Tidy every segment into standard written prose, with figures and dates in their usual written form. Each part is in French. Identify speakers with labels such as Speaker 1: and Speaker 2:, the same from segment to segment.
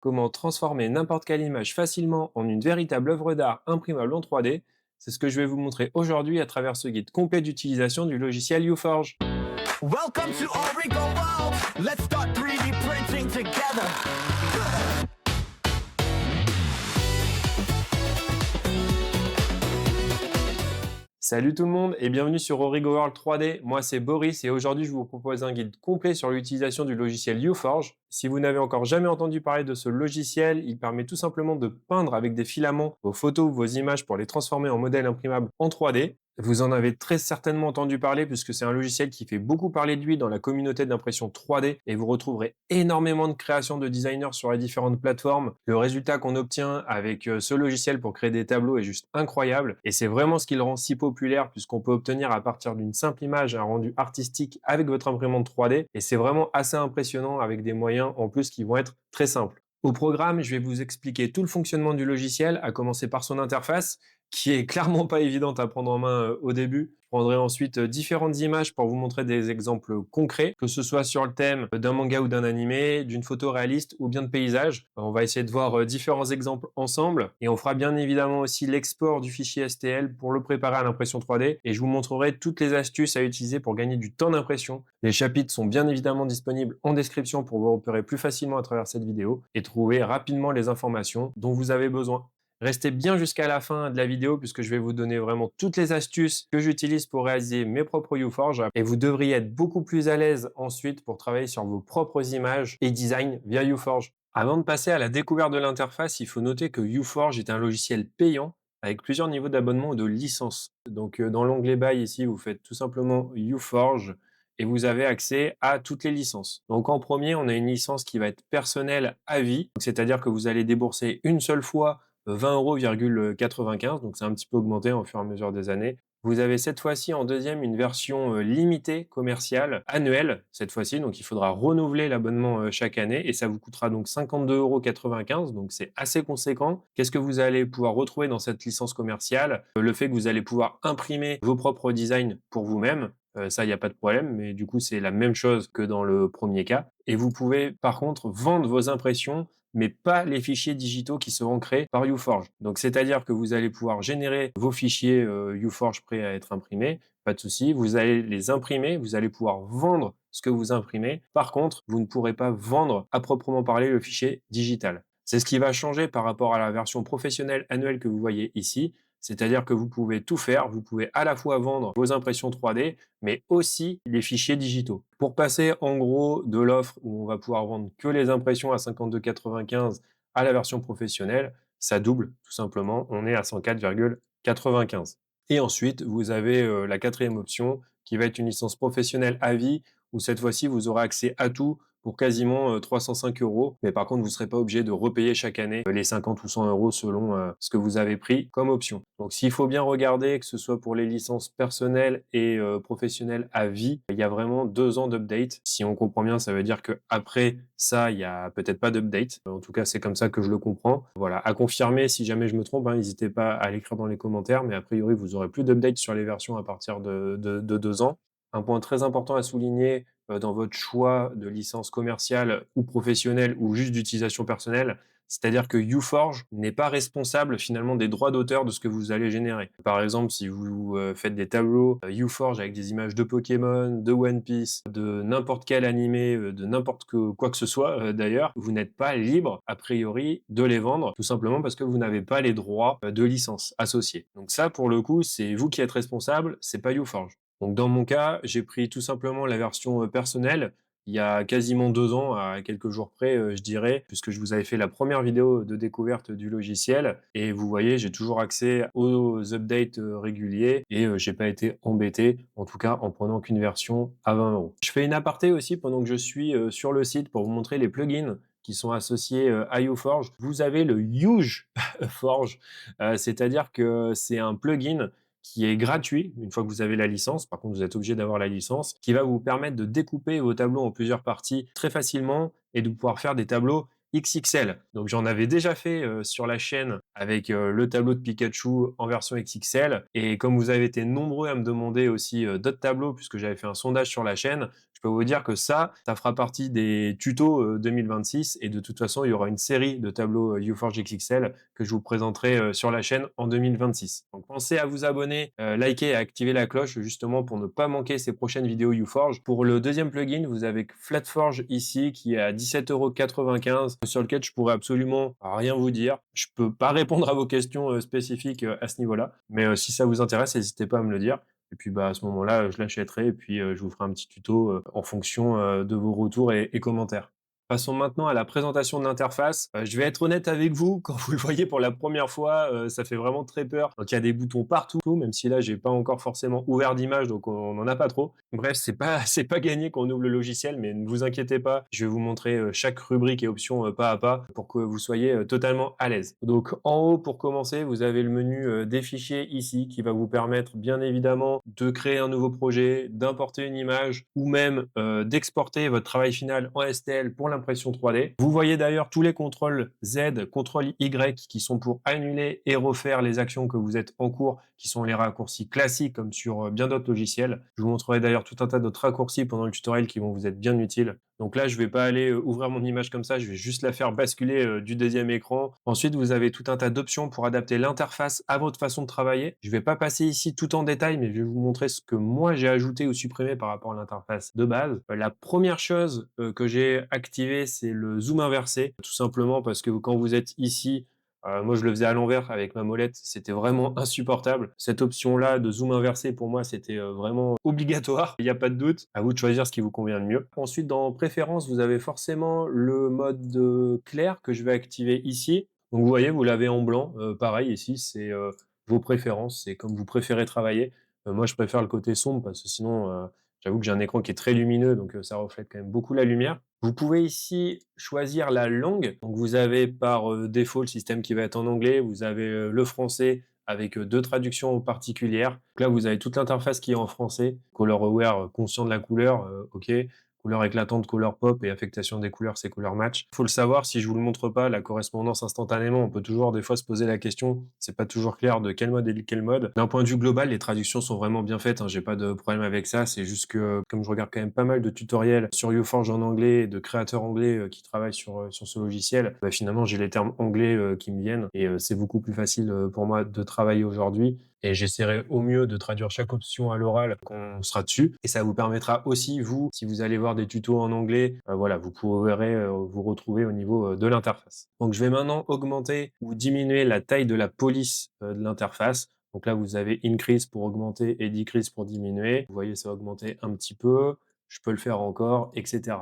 Speaker 1: Comment transformer n'importe quelle image facilement en une véritable œuvre d'art imprimable en 3D. C'est ce que je vais vous montrer aujourd'hui à travers ce guide complet d'utilisation du logiciel UForge.
Speaker 2: Welcome to Origo World. Let's start 3D printing together.
Speaker 1: Salut tout le monde et bienvenue sur Origo World 3D. Moi c'est Boris et aujourd'hui je vous propose un guide complet sur l'utilisation du logiciel UForge. Si vous n'avez encore jamais entendu parler de ce logiciel, il permet tout simplement de peindre avec des filaments vos photos ou vos images pour les transformer en modèles imprimables en 3D. Vous en avez très certainement entendu parler puisque c'est un logiciel qui fait beaucoup parler de lui dans la communauté d'impression 3D et vous retrouverez énormément de créations de designers sur les différentes plateformes. Le résultat qu'on obtient avec ce logiciel pour créer des tableaux est juste incroyable et c'est vraiment ce qui le rend si populaire puisqu'on peut obtenir à partir d'une simple image un rendu artistique avec votre imprimante 3D et c'est vraiment assez impressionnant avec des moyens en plus qui vont être très simples. Au programme, je vais vous expliquer tout le fonctionnement du logiciel, à commencer par son interface, qui est clairement pas évidente à prendre en main au début. Je prendrai ensuite différentes images pour vous montrer des exemples concrets, que ce soit sur le thème d'un manga ou d'un animé, d'une photo réaliste ou bien de paysage. On va essayer de voir différents exemples ensemble et on fera bien évidemment aussi l'export du fichier STL pour le préparer à l'impression 3D et je vous montrerai toutes les astuces à utiliser pour gagner du temps d'impression. Les chapitres sont bien évidemment disponibles en description pour vous repérer plus facilement à travers cette vidéo et trouver rapidement les informations dont vous avez besoin. Restez bien jusqu'à la fin de la vidéo puisque je vais vous donner vraiment toutes les astuces que j'utilise pour réaliser mes propres UForge et vous devriez être beaucoup plus à l'aise ensuite pour travailler sur vos propres images et design via UForge. Avant de passer à la découverte de l'interface, il faut noter que UForge est un logiciel payant avec plusieurs niveaux d'abonnement ou de licence. Donc dans l'onglet Buy ici, vous faites tout simplement UForge et vous avez accès à toutes les licences. Donc en premier, on a une licence qui va être personnelle à vie, c'est-à-dire que vous allez débourser une seule fois 20,95 €, donc c'est un petit peu augmenté au fur et à mesure des années. Vous avez cette fois-ci en deuxième une version limitée commerciale annuelle cette fois-ci, donc il faudra renouveler l'abonnement chaque année et ça vous coûtera donc 52,95 €, donc c'est assez conséquent. Qu'est-ce que vous allez pouvoir retrouver dans cette licence commerciale? Le fait que vous allez pouvoir imprimer vos propres designs pour vous-même. Ça, il n'y a pas de problème, mais du coup, c'est la même chose que dans le premier cas. Et vous pouvez, par contre, vendre vos impressions, mais pas les fichiers digitaux qui seront créés par UForge. Donc, c'est-à-dire que vous allez pouvoir générer vos fichiers UForge prêts à être imprimés, pas de souci. Vous allez les imprimer, vous allez pouvoir vendre ce que vous imprimez. Par contre, vous ne pourrez pas vendre à proprement parler le fichier digital. C'est ce qui va changer par rapport à la version professionnelle annuelle que vous voyez ici. C'est-à-dire que vous pouvez tout faire, vous pouvez à la fois vendre vos impressions 3D, mais aussi les fichiers digitaux. Pour passer en gros de l'offre où on va pouvoir vendre que les impressions à 52,95 à la version professionnelle, ça double tout simplement, on est à 104,95. Et ensuite, vous avez la quatrième option qui va être une licence professionnelle à vie, où cette fois-ci, vous aurez accès à tout pour quasiment 305 €. Mais par contre, vous ne serez pas obligé de repayer chaque année les 50 ou 100 € selon ce que vous avez pris comme option. Donc, s'il faut bien regarder, que ce soit pour les licences personnelles et professionnelles à vie, il y a vraiment 2 ans d'update. Si on comprend bien, ça veut dire que après ça, il y a peut-être pas d'update. En tout cas, c'est comme ça que je le comprends. Voilà, à confirmer si jamais je me trompe, hein, n'hésitez pas à l'écrire dans les commentaires, mais a priori, vous aurez plus d'update sur les versions à partir de 2 ans. Un point très important à souligner dans votre choix de licence commerciale ou professionnelle ou juste d'utilisation personnelle, c'est-à-dire que UForge n'est pas responsable finalement des droits d'auteur de ce que vous allez générer. Par exemple, si vous faites des tableaux UForge avec des images de Pokémon, de One Piece, de n'importe quel animé, de n'importe quoi que ce soit d'ailleurs, vous n'êtes pas libre a priori de les vendre, tout simplement parce que vous n'avez pas les droits de licence associés. Donc ça, pour le coup, c'est vous qui êtes responsable, c'est pas UForge. Donc dans mon cas, j'ai pris tout simplement la version personnelle il y a quasiment 2 ans, à quelques jours près, je dirais, puisque je vous avais fait la première vidéo de découverte du logiciel et vous voyez, j'ai toujours accès aux updates réguliers et j'ai pas été embêté, en tout cas en prenant qu'une version à 20 €. Je fais une aparté aussi pendant que je suis sur le site pour vous montrer les plugins qui sont associés à UForge. Vous avez le Huge Forge, c'est-à-dire que c'est un plugin qui est gratuit une fois que vous avez la licence. Par contre, vous êtes obligé d'avoir la licence, qui va vous permettre de découper vos tableaux en plusieurs parties très facilement et de pouvoir faire des tableaux XXL. Donc j'en avais déjà fait sur la chaîne avec le tableau de Pikachu en version XXL. Et comme vous avez été nombreux à me demander aussi d'autres tableaux, puisque j'avais fait un sondage sur la chaîne, je peux vous dire que ça fera partie des tutos 2026. Et de toute façon, il y aura une série de tableaux UForge XXL que je vous présenterai sur la chaîne en 2026. Donc pensez à vous abonner, liker et activer la cloche justement pour ne pas manquer ces prochaines vidéos UForge. Pour le deuxième plugin, vous avez Flatforge ici qui est à 17,95 € sur lequel je pourrais absolument rien vous dire. Je peux pas répondre à vos questions spécifiques à ce niveau-là, mais si ça vous intéresse, n'hésitez pas à me le dire. Et puis à ce moment-là, je l'achèterai et puis je vous ferai un petit tuto en fonction de vos retours et commentaires. Passons maintenant à la présentation de l'interface. Je vais être honnête avec vous, quand vous le voyez pour la première fois, ça fait vraiment très peur. Donc il y a des boutons partout, même si là j'ai pas encore forcément ouvert d'image, donc on n'en a pas trop. Bref, c'est pas c'est pas gagné qu'on ouvre le logiciel, mais ne vous inquiétez pas, je vais vous montrer chaque rubrique et option pas à pas pour que vous soyez totalement à l'aise. Donc en haut, pour commencer, vous avez le menu des fichiers ici qui va vous permettre bien évidemment de créer un nouveau projet, d'importer une image ou même d'exporter votre travail final en STL pour l'impression 3D. Vous voyez d'ailleurs tous les contrôles Z, contrôle Y qui sont pour annuler et refaire les actions que vous êtes en cours, qui sont les raccourcis classiques comme sur bien d'autres logiciels. Je vous montrerai d'ailleurs tout un tas d'autres raccourcis pendant le tutoriel qui vont vous être bien utiles. Donc là, je vais pas aller ouvrir mon image comme ça, je vais juste la faire basculer du deuxième écran. Ensuite, vous avez tout un tas d'options pour adapter l'interface à votre façon de travailler. Je vais pas passer ici tout en détail, mais je vais vous montrer ce que moi j'ai ajouté ou supprimé par rapport à l'interface de base. La première chose que j'ai activée, c'est le zoom inversé, tout simplement parce que quand vous êtes ici, moi, je le faisais à l'envers avec ma molette, c'était vraiment insupportable. Cette option-là de zoom inversé, pour moi, c'était vraiment obligatoire. Il n'y a pas de doute. À vous de choisir ce qui vous convient le mieux. Ensuite, dans préférences, vous avez forcément le mode clair que je vais activer ici. Donc, vous voyez, vous l'avez en blanc. Pareil, ici, c'est vos préférences. C'est comme vous préférez travailler. Moi, je préfère le côté sombre parce que sinon, j'avoue que j'ai un écran qui est très lumineux, donc ça reflète quand même beaucoup la lumière. Vous pouvez ici choisir la langue. Donc vous avez par défaut le système qui va être en anglais. Vous avez le français avec deux traductions particulières. Donc là, vous avez toute l'interface qui est en français. Color aware, conscient de la couleur, OK. Couleur éclatante, couleur pop et affectation des couleurs, c'est couleur match. Il faut le savoir, si je vous le montre pas, la correspondance instantanément, on peut toujours des fois se poser la question, c'est pas toujours clair de quel mode est quel mode. D'un point de vue global, les traductions sont vraiment bien faites, hein, j'ai pas de problème avec ça, c'est juste que comme je regarde quand même pas mal de tutoriels sur UForge en anglais et de créateurs anglais qui travaillent sur ce logiciel, bah, finalement j'ai les termes anglais qui me viennent et c'est beaucoup plus facile pour moi de travailler aujourd'hui. Et j'essaierai au mieux de traduire chaque option à l'oral quand on sera dessus. Et ça vous permettra aussi, vous, si vous allez voir des tutos en anglais, voilà, vous pourrez vous retrouver au niveau de l'interface. Donc je vais maintenant augmenter ou diminuer la taille de la police de l'interface. Donc là, vous avez increase pour augmenter et decrease pour diminuer. Vous voyez, ça a augmenté un petit peu. Je peux le faire encore, etc.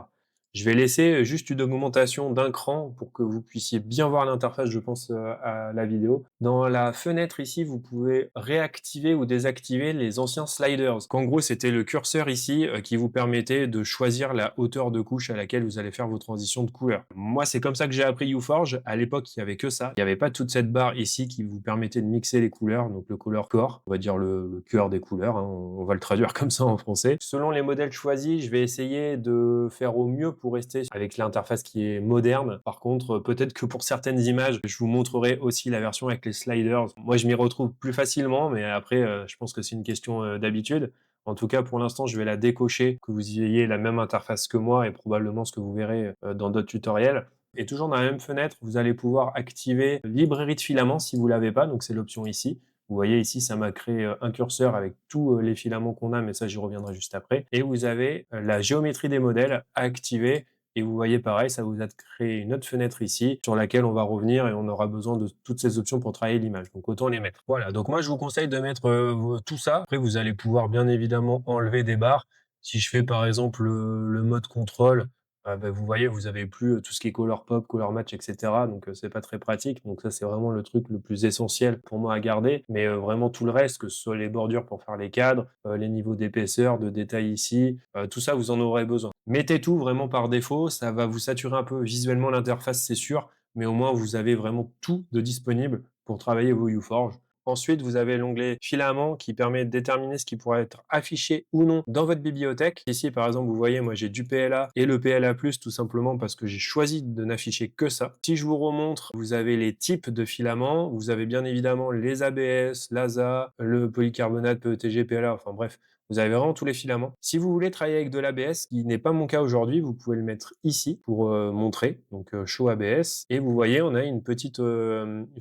Speaker 1: Je vais laisser juste une augmentation d'un cran pour que vous puissiez bien voir l'interface, je pense, à la vidéo. Dans la fenêtre ici, vous pouvez réactiver ou désactiver les anciens sliders. En gros, c'était le curseur ici qui vous permettait de choisir la hauteur de couche à laquelle vous allez faire vos transitions de couleur. Moi, c'est comme ça que j'ai appris UForge. À l'époque, il n'y avait que ça. Il n'y avait pas toute cette barre ici qui vous permettait de mixer les couleurs, donc le color core, on va dire le cœur des couleurs, hein, on va le traduire comme ça en français. Selon les modèles choisis, je vais essayer de faire au mieux pour rester avec l'interface qui est moderne. Par contre, peut-être que pour certaines images, je vous montrerai aussi la version avec les sliders. Moi, je m'y retrouve plus facilement, mais après, je pense que c'est une question d'habitude. En tout cas, pour l'instant, je vais la décocher, que vous ayez la même interface que moi et probablement ce que vous verrez dans d'autres tutoriels. Et toujours dans la même fenêtre, vous allez pouvoir activer librairie de filaments si vous l'avez pas, donc c'est l'option ici. Vous voyez ici, ça m'a créé un curseur avec tous les filaments qu'on a, mais ça, j'y reviendrai juste après. Et vous avez la géométrie des modèles à activer. Et vous voyez pareil, ça vous a créé une autre fenêtre ici sur laquelle on va revenir et on aura besoin de toutes ces options pour travailler l'image. Donc autant les mettre. Voilà, donc moi je vous conseille de mettre tout ça. Après vous allez pouvoir bien évidemment enlever des barres. Si je fais par exemple le mode contrôle, bah, vous voyez, vous avez plus tout ce qui est color pop, color match, etc. Donc c'est pas très pratique. Donc ça c'est vraiment le truc le plus essentiel pour moi à garder. Mais vraiment tout le reste, que ce soit les bordures pour faire les cadres, les niveaux d'épaisseur, de détail ici, tout ça vous en aurez besoin. Mettez tout vraiment par défaut, ça va vous saturer un peu visuellement l'interface, c'est sûr, mais au moins vous avez vraiment tout de disponible pour travailler vos UForge. Ensuite, vous avez l'onglet filament qui permet de déterminer ce qui pourrait être affiché ou non dans votre bibliothèque. Ici, par exemple, vous voyez, moi j'ai du PLA et le PLA+, tout simplement parce que j'ai choisi de n'afficher que ça. Si je vous remontre, vous avez les types de filaments. Vous avez bien évidemment les ABS, l'ASA, le polycarbonate, PETG, PLA, enfin bref, vous avez vraiment tous les filaments. Si vous voulez travailler avec de l'ABS, ce qui n'est pas mon cas aujourd'hui, vous pouvez le mettre ici pour montrer, donc Show ABS. Et vous voyez, on a une petite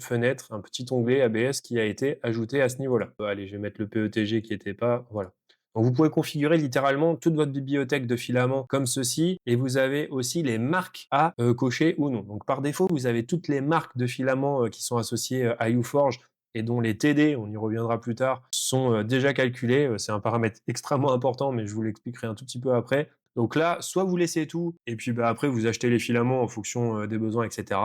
Speaker 1: fenêtre, un petit onglet ABS qui a été ajouté à ce niveau-là. Allez, je vais mettre le PETG qui n'était pas, voilà. Donc vous pouvez configurer littéralement toute votre bibliothèque de filaments comme ceci, et vous avez aussi les marques à cocher ou non. Donc par défaut, vous avez toutes les marques de filaments qui sont associées à UForge et dont les TD, on y reviendra plus tard, sont déjà calculés. C'est un paramètre extrêmement important, mais je vous l'expliquerai un tout petit peu après. Donc là, soit vous laissez tout, et puis après, vous achetez les filaments en fonction des besoins, etc.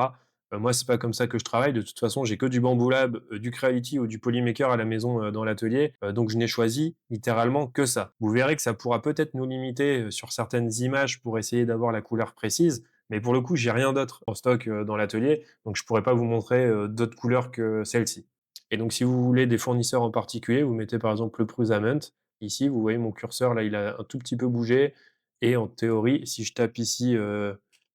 Speaker 1: Moi, c'est pas comme ça que je travaille. De toute façon, j'ai que du Bamboo Lab, du Creality ou du Polymaker à la maison dans l'atelier. Donc, je n'ai choisi littéralement que ça. Vous verrez que ça pourra peut-être nous limiter sur certaines images pour essayer d'avoir la couleur précise. Mais pour le coup, j'ai rien d'autre en stock dans l'atelier. Donc, je pourrais pas vous montrer d'autres couleurs que celle-ci. Et donc, si vous voulez des fournisseurs en particulier, vous mettez par exemple le Prusament. Ici, vous voyez mon curseur, là, il a un tout petit peu bougé. Et en théorie, si je tape ici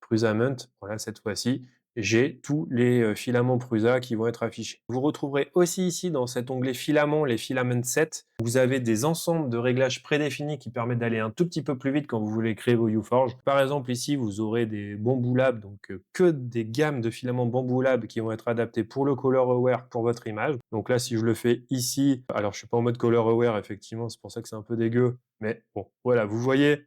Speaker 1: Prusament, voilà, cette fois-ci, j'ai tous les filaments Prusa qui vont être affichés. Vous retrouverez aussi ici dans cet onglet filaments, les filaments sets. Vous avez des ensembles de réglages prédéfinis qui permettent d'aller un tout petit peu plus vite quand vous voulez créer vos UForge. Par exemple, ici, vous aurez des Bamboo Lab, donc que des gammes de filaments Bamboo Lab qui vont être adaptés pour le Color Aware pour votre image. Donc là, si je le fais ici, alors je suis pas en mode Color Aware, effectivement, c'est pour ça que c'est un peu dégueu. Mais bon, voilà, vous voyez,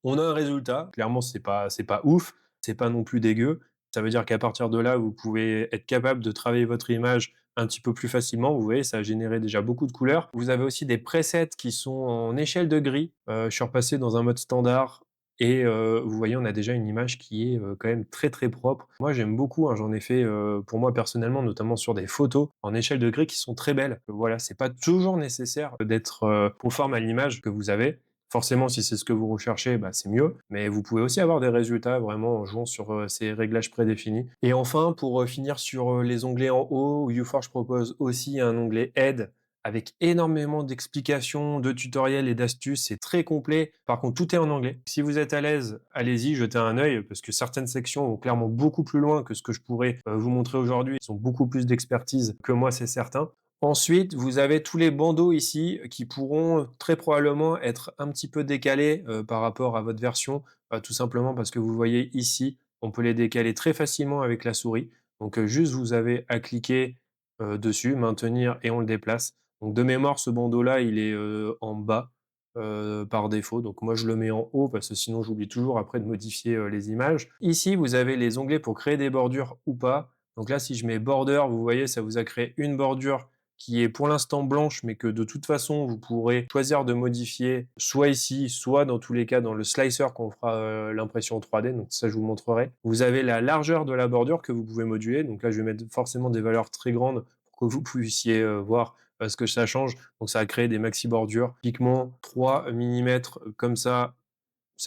Speaker 1: on a un résultat. Clairement, c'est pas ouf, c'est pas non plus dégueu. Ça veut dire qu'à partir de là, vous pouvez être capable de travailler votre image un petit peu plus facilement. Vous voyez, ça a généré déjà beaucoup de couleurs. Vous avez aussi des presets qui sont en échelle de gris. Je suis repassé dans un mode standard et vous voyez, on a déjà une image qui est quand même très très propre. Moi, j'aime beaucoup, hein, j'en ai fait pour moi personnellement, notamment sur des photos en échelle de gris qui sont très belles. Voilà, c'est pas toujours nécessaire d'être conforme à l'image que vous avez. Forcément, si c'est ce que vous recherchez, bah, c'est mieux, mais vous pouvez aussi avoir des résultats vraiment en jouant sur ces réglages prédéfinis. Et enfin, pour finir sur les onglets en haut, UForge propose aussi un onglet Aide avec énormément d'explications, de tutoriels et d'astuces. C'est très complet. Par contre, tout est en anglais. Si vous êtes à l'aise, allez-y, jetez un œil, parce que certaines sections vont clairement beaucoup plus loin que ce que je pourrais vous montrer aujourd'hui. Ils ont beaucoup plus d'expertise que moi, c'est certain. Ensuite, vous avez tous les bandeaux ici qui pourront très probablement être un petit peu décalés par rapport à votre version, tout simplement parce que vous voyez ici, on peut les décaler très facilement avec la souris. Donc juste vous avez à cliquer dessus, maintenir et on le déplace. Donc de mémoire, ce bandeau-là, il est en bas par défaut. Donc moi, je le mets en haut parce que sinon, j'oublie toujours après de modifier les images. Ici, vous avez les onglets pour créer des bordures ou pas. Donc là, si je mets border, vous voyez, ça vous a créé une bordure qui est pour l'instant blanche, mais que de toute façon, vous pourrez choisir de modifier soit ici, soit dans tous les cas dans le slicer quand on fera l'impression 3D, donc ça je vous montrerai. Vous avez la largeur de la bordure que vous pouvez moduler, donc là je vais mettre forcément des valeurs très grandes pour que vous puissiez voir ce que ça change. Donc ça va créer des maxi bordures, typiquement 3 mm comme ça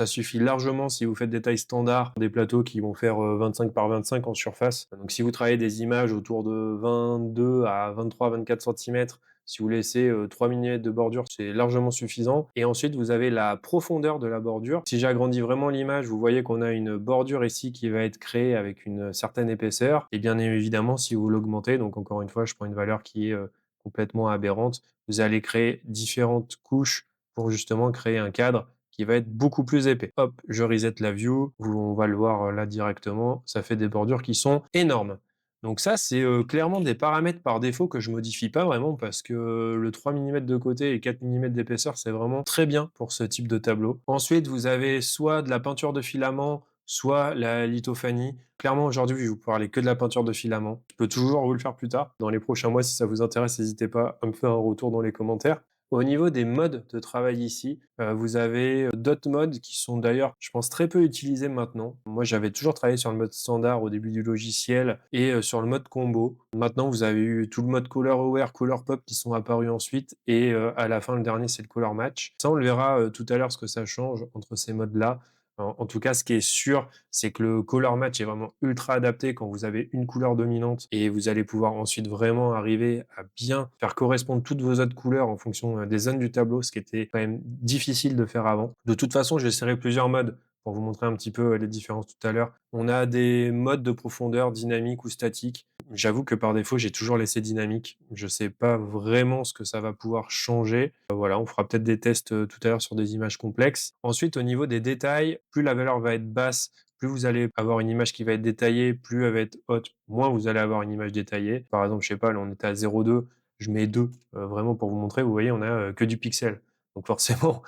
Speaker 1: suffit largement si vous faites des tailles standards, des plateaux qui vont faire 25 par 25 en surface. Donc si vous travaillez des images autour de 22 à 23, 24 cm, si vous laissez 3 mm de bordure, c'est largement suffisant. Et ensuite, vous avez la profondeur de la bordure. Si j'agrandis vraiment l'image, vous voyez qu'on a une bordure ici qui va être créée avec une certaine épaisseur. Et bien évidemment, si vous l'augmentez, donc encore une fois, je prends une valeur qui est complètement aberrante, vous allez créer différentes couches pour justement créer un cadre qui va être beaucoup plus épais. Hop, je reset la view, on va le voir là directement, ça fait des bordures qui sont énormes. Donc ça, c'est clairement des paramètres par défaut que je modifie pas vraiment parce que le 3 mm de côté et 4 mm d'épaisseur, c'est vraiment très bien pour ce type de tableau. Ensuite, vous avez soit de la peinture de filament, soit la lithophanie. Clairement, aujourd'hui, je vais vous parler que de la peinture de filament. Je peux toujours vous le faire plus tard. Dans les prochains mois, si ça vous intéresse, n'hésitez pas à me faire un retour dans les commentaires. Au niveau des modes de travail ici, vous avez d'autres modes qui sont d'ailleurs, je pense, très peu utilisés maintenant. Moi, j'avais toujours travaillé sur le mode standard au début du logiciel et sur le mode combo. Maintenant, vous avez eu tout le mode Color Aware, Color Pop qui sont apparus ensuite et à la fin, le dernier, c'est le Color Match. Ça, on le verra tout à l'heure ce que ça change entre ces modes-là. En tout cas, ce qui est sûr, c'est que le color match est vraiment ultra adapté quand vous avez une couleur dominante et vous allez pouvoir ensuite vraiment arriver à bien faire correspondre toutes vos autres couleurs en fonction des zones du tableau, ce qui était quand même difficile de faire avant. De toute façon, j'essaierai plusieurs modes pour vous montrer un petit peu les différences tout à l'heure. On a des modes de profondeur dynamique ou statique. J'avoue que par défaut, j'ai toujours laissé dynamique. Je sais pas vraiment ce que ça va pouvoir changer. Voilà, on fera peut-être des tests tout à l'heure sur des images complexes. Ensuite, au niveau des détails, plus la valeur va être basse, plus vous allez avoir une image qui va être détaillée, plus elle va être haute, moins vous allez avoir une image détaillée. Par exemple, je sais pas, là on était à 0,2, je mets 2, vraiment pour vous montrer. Vous voyez, on a que du pixel. Donc forcément,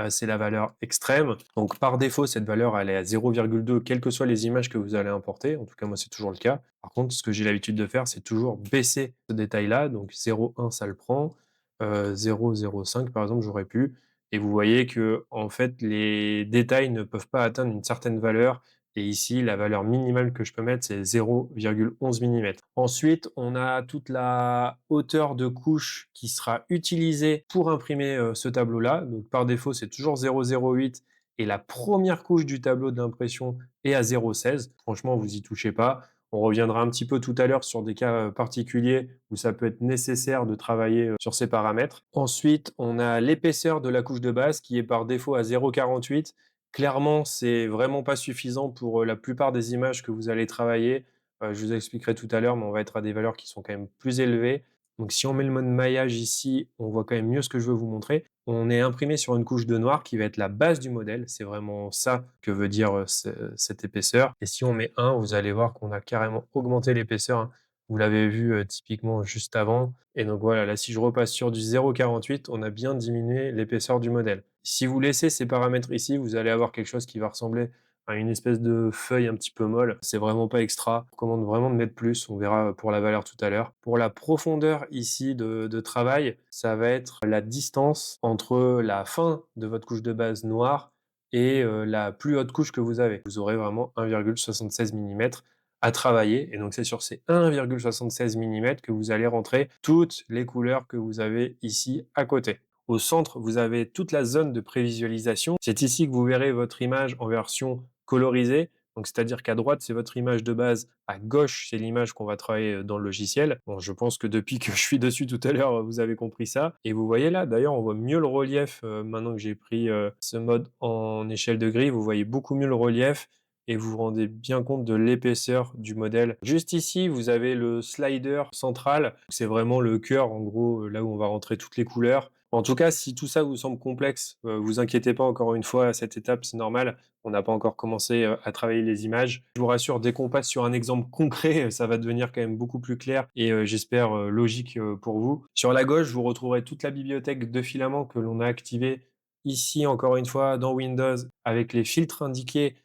Speaker 1: c'est la valeur extrême. Donc par défaut, cette valeur, elle est à 0,2, quelles que soient les images que vous allez importer. En tout cas, moi, c'est toujours le cas. Par contre, ce que j'ai l'habitude de faire, c'est toujours baisser ce détail-là. Donc 0,1, ça le prend. 0,05 par exemple, j'aurais pu. Et vous voyez que en fait, les détails ne peuvent pas atteindre une certaine valeur. Et ici, la valeur minimale que je peux mettre, c'est 0,11 millimètres. Ensuite, on a toute la hauteur de couche qui sera utilisée pour imprimer ce tableau-là. Donc par défaut, c'est toujours 0,08 et la première couche du tableau de l'impression est à 0,16. Franchement, vous y touchez pas. On reviendra un petit peu tout à l'heure sur des cas particuliers où ça peut être nécessaire de travailler sur ces paramètres. Ensuite, on a l'épaisseur de la couche de base qui est par défaut à 0,48. Clairement, c'est vraiment pas suffisant pour la plupart des images que vous allez travailler. Je vous expliquerai tout à l'heure, mais on va être à des valeurs qui sont quand même plus élevées. Donc si on met le mode maillage ici, on voit quand même mieux ce que je veux vous montrer. On est imprimé sur une couche de noir qui va être la base du modèle. C'est vraiment ça que veut dire cette épaisseur. Et si on met 1, vous allez voir qu'on a carrément augmenté l'épaisseur, hein. Vous l'avez vu typiquement juste avant. Et donc voilà, là, si je repasse sur du 0,48, on a bien diminué l'épaisseur du modèle. Si vous laissez ces paramètres ici, vous allez avoir quelque chose qui va ressembler à une espèce de feuille un petit peu molle. C'est vraiment pas extra. Je recommande vraiment de mettre plus. On verra pour la valeur tout à l'heure. Pour la profondeur ici de travail, ça va être la distance entre la fin de votre couche de base noire et la plus haute couche que vous avez. Vous aurez vraiment 1,76 millimètres à travailler. Et donc, c'est sur ces 1,76 millimètres que vous allez rentrer toutes les couleurs que vous avez ici à côté. Au centre, vous avez toute la zone de prévisualisation. C'est ici que vous verrez votre image en version colorisée. Donc, c'est-à-dire qu'à droite, c'est votre image de base. À gauche, c'est l'image qu'on va travailler dans le logiciel. Bon, je pense que depuis que je suis dessus tout à l'heure, vous avez compris ça. Et vous voyez là, d'ailleurs, on voit mieux le relief maintenant que j'ai pris ce mode en échelle de grille. Vous voyez beaucoup mieux le relief et vous vous rendez bien compte de l'épaisseur du modèle. Juste ici, vous avez le slider central. C'est vraiment le cœur, en gros, là où on va rentrer toutes les couleurs. En tout cas, si tout ça vous semble complexe, vous inquiétez pas encore une fois à cette étape, c'est normal. On n'a pas encore commencé à travailler les images. Je vous rassure, dès qu'on passe sur un exemple concret, ça va devenir quand même beaucoup plus clair et j'espère logique pour vous. Sur la gauche, vous retrouverez toute la bibliothèque de filaments que l'on a activée ici, encore une fois, dans Windows, avec les filtres indiqués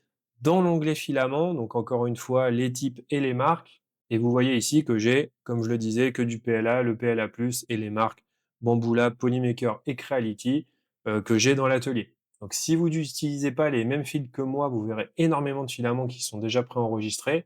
Speaker 1: dans l'onglet filaments. Donc encore une fois, les types et les marques. Et vous voyez ici que j'ai, comme je le disais, que du PLA, le PLA+, et les marques Bamboula, Polymaker et Creality que j'ai dans l'atelier. Donc si vous n'utilisez pas les mêmes fils que moi, vous verrez énormément de filaments qui sont déjà préenregistrés.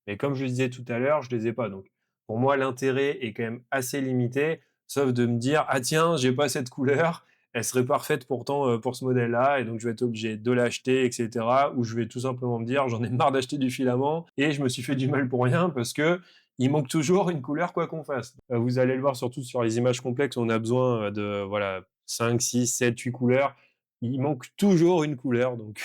Speaker 1: Mais comme je le disais tout à l'heure, je les ai pas. Donc pour moi, l'intérêt est quand même assez limité, sauf de me dire, ah tiens, j'ai pas cette couleur, elle serait parfaite pourtant pour ce modèle-là, et donc je vais être obligé de l'acheter, etc. Ou je vais tout simplement me dire, j'en ai marre d'acheter du filament, et je me suis fait du mal pour rien, parce que il manque toujours une couleur quoi qu'on fasse. Vous allez le voir surtout sur les images complexes, on a besoin de voilà 5, 6, 7, 8 couleurs. Il manque toujours une couleur, donc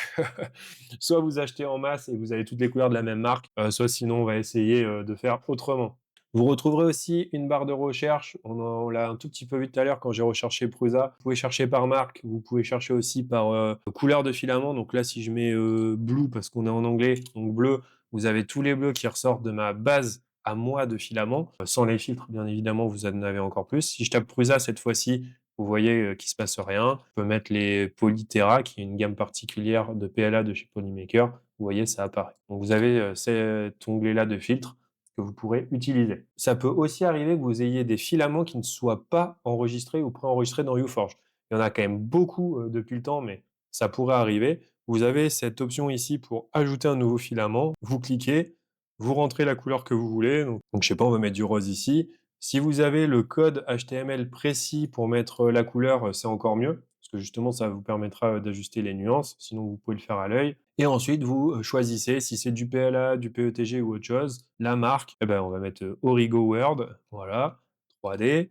Speaker 1: soit vous achetez en masse et vous avez toutes les couleurs de la même marque, soit sinon on va essayer de faire autrement. Vous retrouverez aussi une barre de recherche, on l'a un tout petit peu vu tout à l'heure quand j'ai recherché Prusa. Vous pouvez chercher par marque, vous pouvez chercher aussi par couleur de filament. Donc là, si je mets blue, parce qu'on est en anglais, donc bleu, vous avez tous les bleus qui ressortent de ma base à moi de filament. Sans les filtres, bien évidemment, vous en avez encore plus. Si je tape Prusa cette fois-ci, vous voyez qu'il se passe rien. Je peux mettre les Polytera, qui est une gamme particulière de PLA de chez Polymaker. Vous voyez, ça apparaît. Donc vous avez cet onglet-là de filtre que vous pourrez utiliser. Ça peut aussi arriver que vous ayez des filaments qui ne soient pas enregistrés ou préenregistrés dans UForge. Il y en a quand même beaucoup depuis le temps, mais ça pourrait arriver. Vous avez cette option ici pour ajouter un nouveau filament. Vous cliquez, vous rentrez la couleur que vous voulez. Donc je sais pas, on va mettre du rose ici. Si vous avez le code HTML précis pour mettre la couleur, c'est encore mieux. Parce parce que justement, ça vous permettra d'ajuster les nuances, sinon vous pouvez le faire à l'œil. Et ensuite, vous choisissez si c'est du PLA, du PETG ou autre chose. La marque, eh ben, on va mettre Origo World, voilà, 3D.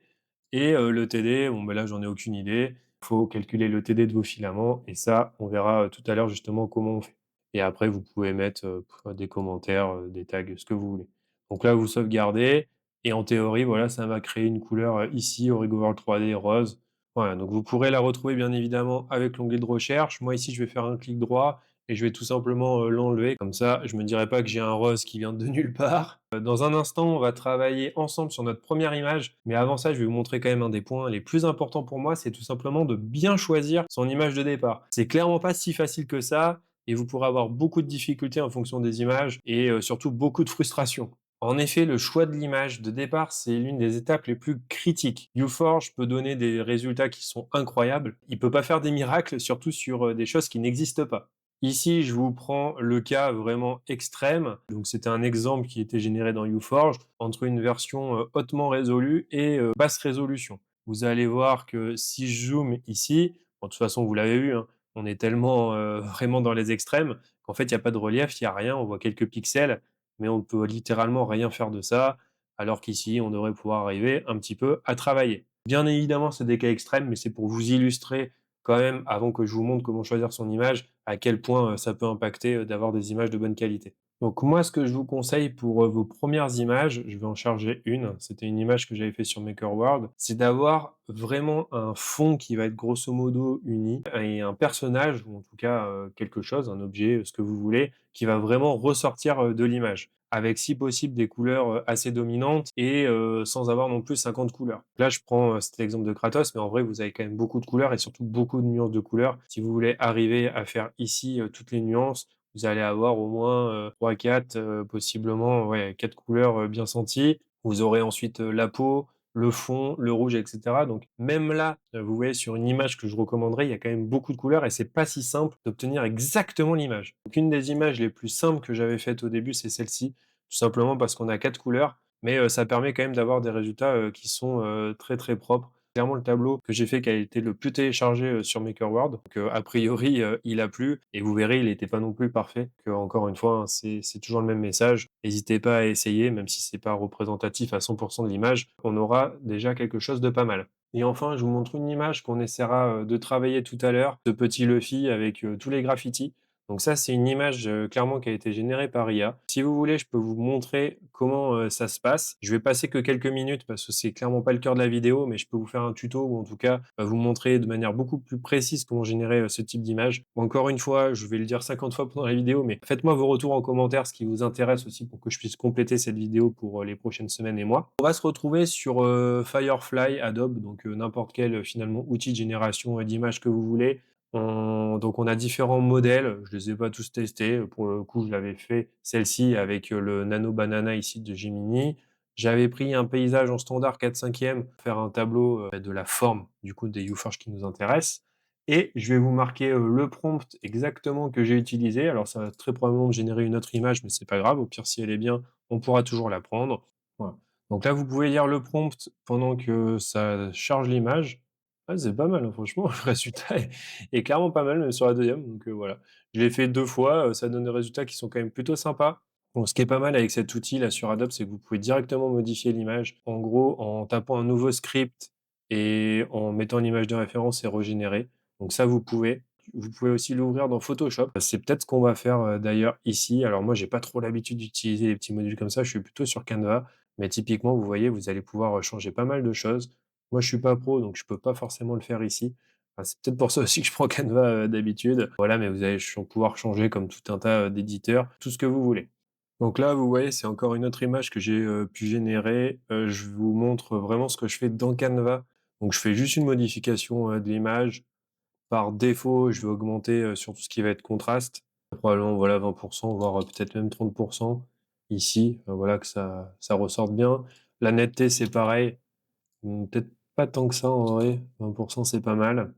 Speaker 1: Et le TD, bon, ben là, j'en ai aucune idée. Il faut calculer le TD de vos filaments et ça, on verra tout à l'heure justement comment on fait. Et après, vous pouvez mettre des commentaires, des tags, ce que vous voulez. Donc là, vous sauvegardez et en théorie, voilà, ça va créer une couleur ici, Origo World 3D rose. Voilà, donc vous pourrez la retrouver bien évidemment avec l'onglet de recherche. Moi ici, je vais faire un clic droit et je vais tout simplement l'enlever. Comme ça, je me dirai pas que j'ai un rose qui vient de nulle part. Dans un instant, on va travailler ensemble sur notre première image. Mais avant ça, je vais vous montrer quand même un des points les plus importants pour moi, c'est tout simplement de bien choisir son image de départ. C'est clairement pas si facile que ça et vous pourrez avoir beaucoup de difficultés en fonction des images et surtout beaucoup de frustration. En effet, le choix de l'image de départ, c'est l'une des étapes les plus critiques. UForge peut donner des résultats qui sont incroyables. Il peut pas faire des miracles, surtout sur des choses qui n'existent pas. Ici, je vous prends le cas vraiment extrême. Donc, c'était un exemple qui était généré dans UForge entre une version hautement résolue et basse résolution. Vous allez voir que si je zoome ici, bon, de toute façon, vous l'avez vu, hein, on est tellement vraiment dans les extrêmes qu'en fait, il n'y a pas de relief, il n'y a rien, on voit quelques pixels mais on ne peut littéralement rien faire de ça, alors qu'ici, on devrait pouvoir arriver un petit peu à travailler. Bien évidemment, c'est des cas extrêmes, mais c'est pour vous illustrer quand même, avant que je vous montre comment choisir son image, à quel point ça peut impacter d'avoir des images de bonne qualité. Donc moi, ce que je vous conseille pour vos premières images, je vais en charger une, c'était une image que j'avais fait sur MakerWorld, c'est d'avoir vraiment un fond qui va être grosso modo uni et un personnage, ou en tout cas quelque chose, un objet, ce que vous voulez, qui va vraiment ressortir de l'image avec si possible des couleurs assez dominantes et sans avoir non plus 50 couleurs. Là, je prends cet exemple de Kratos, mais en vrai, vous avez quand même beaucoup de couleurs et surtout beaucoup de nuances de couleurs. Si vous voulez arriver à faire ici toutes les nuances, vous allez avoir au moins 3-4, possiblement ouais, 4 couleurs bien senties. Vous aurez ensuite la peau, le fond, le rouge, et cetera. Donc même là, vous voyez sur une image que je recommanderais, il y a quand même beaucoup de couleurs et c'est pas si simple d'obtenir exactement l'image. Donc une des images les plus simples que j'avais faites au début, c'est celle-ci, tout simplement parce qu'on a 4 couleurs, mais ça permet quand même d'avoir des résultats qui sont très très propres. Clairement, le tableau que j'ai fait qui a été le plus téléchargé sur MakerWorld. Donc, a priori, il a plu et vous verrez, il n'était pas non plus parfait. Que, encore une fois, hein, c'est toujours le même message. N'hésitez pas à essayer, même si c'est pas représentatif à 100% de l'image, on aura déjà quelque chose de pas mal. Et enfin, je vous montre une image qu'on essaiera de travailler tout à l'heure, ce petit Luffy avec tous les graffitis. Donc ça, c'est une image clairement qui a été générée par IA. Si vous voulez, je peux vous montrer comment ça se passe. Je vais passer que quelques minutes parce que c'est clairement pas le cœur de la vidéo, mais je peux vous faire un tuto ou en tout cas vous montrer de manière beaucoup plus précise comment générer ce type d'image. Encore une fois, je vais le dire 50 fois pendant la vidéo, mais faites-moi vos retours en commentaire, ce qui vous intéresse aussi pour que je puisse compléter cette vidéo pour les prochaines semaines et mois. On va se retrouver sur Firefly Adobe, donc n'importe quel finalement outil de génération d'images que vous voulez. Donc on a différents modèles, je les ai pas tous testés, pour le coup je l'avais fait celle-ci avec le Nano Banana ici de Gemini. J'avais pris un paysage en standard 4/5 pour faire un tableau de la forme du coup des UForge qui nous intéressent. Et je vais vous marquer le prompt exactement que j'ai utilisé. Alors ça va très probablement me générer une autre image, mais c'est pas grave, au pire si elle est bien, on pourra toujours la prendre. Voilà. Donc là vous pouvez lire le prompt pendant que ça charge l'image. Ouais, c'est pas mal, hein, franchement, le résultat est clairement pas mal, même sur la deuxième. Donc voilà. Je l'ai fait 2 fois, ça donne des résultats qui sont quand même plutôt sympas. Bon, ce qui est pas mal avec cet outil là sur Adobe, c'est que vous pouvez directement modifier l'image. En gros, en tapant un nouveau script et en mettant l'image de référence et régénérer. Donc ça, vous pouvez. Vous pouvez aussi l'ouvrir dans Photoshop. C'est peut-être ce qu'on va faire d'ailleurs ici. Alors moi, j'ai pas trop l'habitude d'utiliser les petits modules comme ça. Je suis plutôt sur Canva. Mais typiquement, vous voyez, vous allez pouvoir changer pas mal de choses. Moi, je suis pas pro, donc je peux pas forcément le faire ici. Enfin, c'est peut-être pour ça aussi que je prends Canva d'habitude. Voilà, mais vous allez pouvoir changer comme tout un tas d'éditeurs, tout ce que vous voulez. Donc là, vous voyez, c'est encore une autre image que j'ai pu générer. Je vous montre vraiment ce que je fais dans Canva. Donc je fais juste une modification de l'image. Par défaut, je vais augmenter sur tout ce qui va être contraste. Probablement voilà 20%, voire peut-être même 30% ici. Voilà que ça ressorte bien. La netteté, c'est pareil. Peut-être pas tant que ça en vrai, 20% c'est pas mal.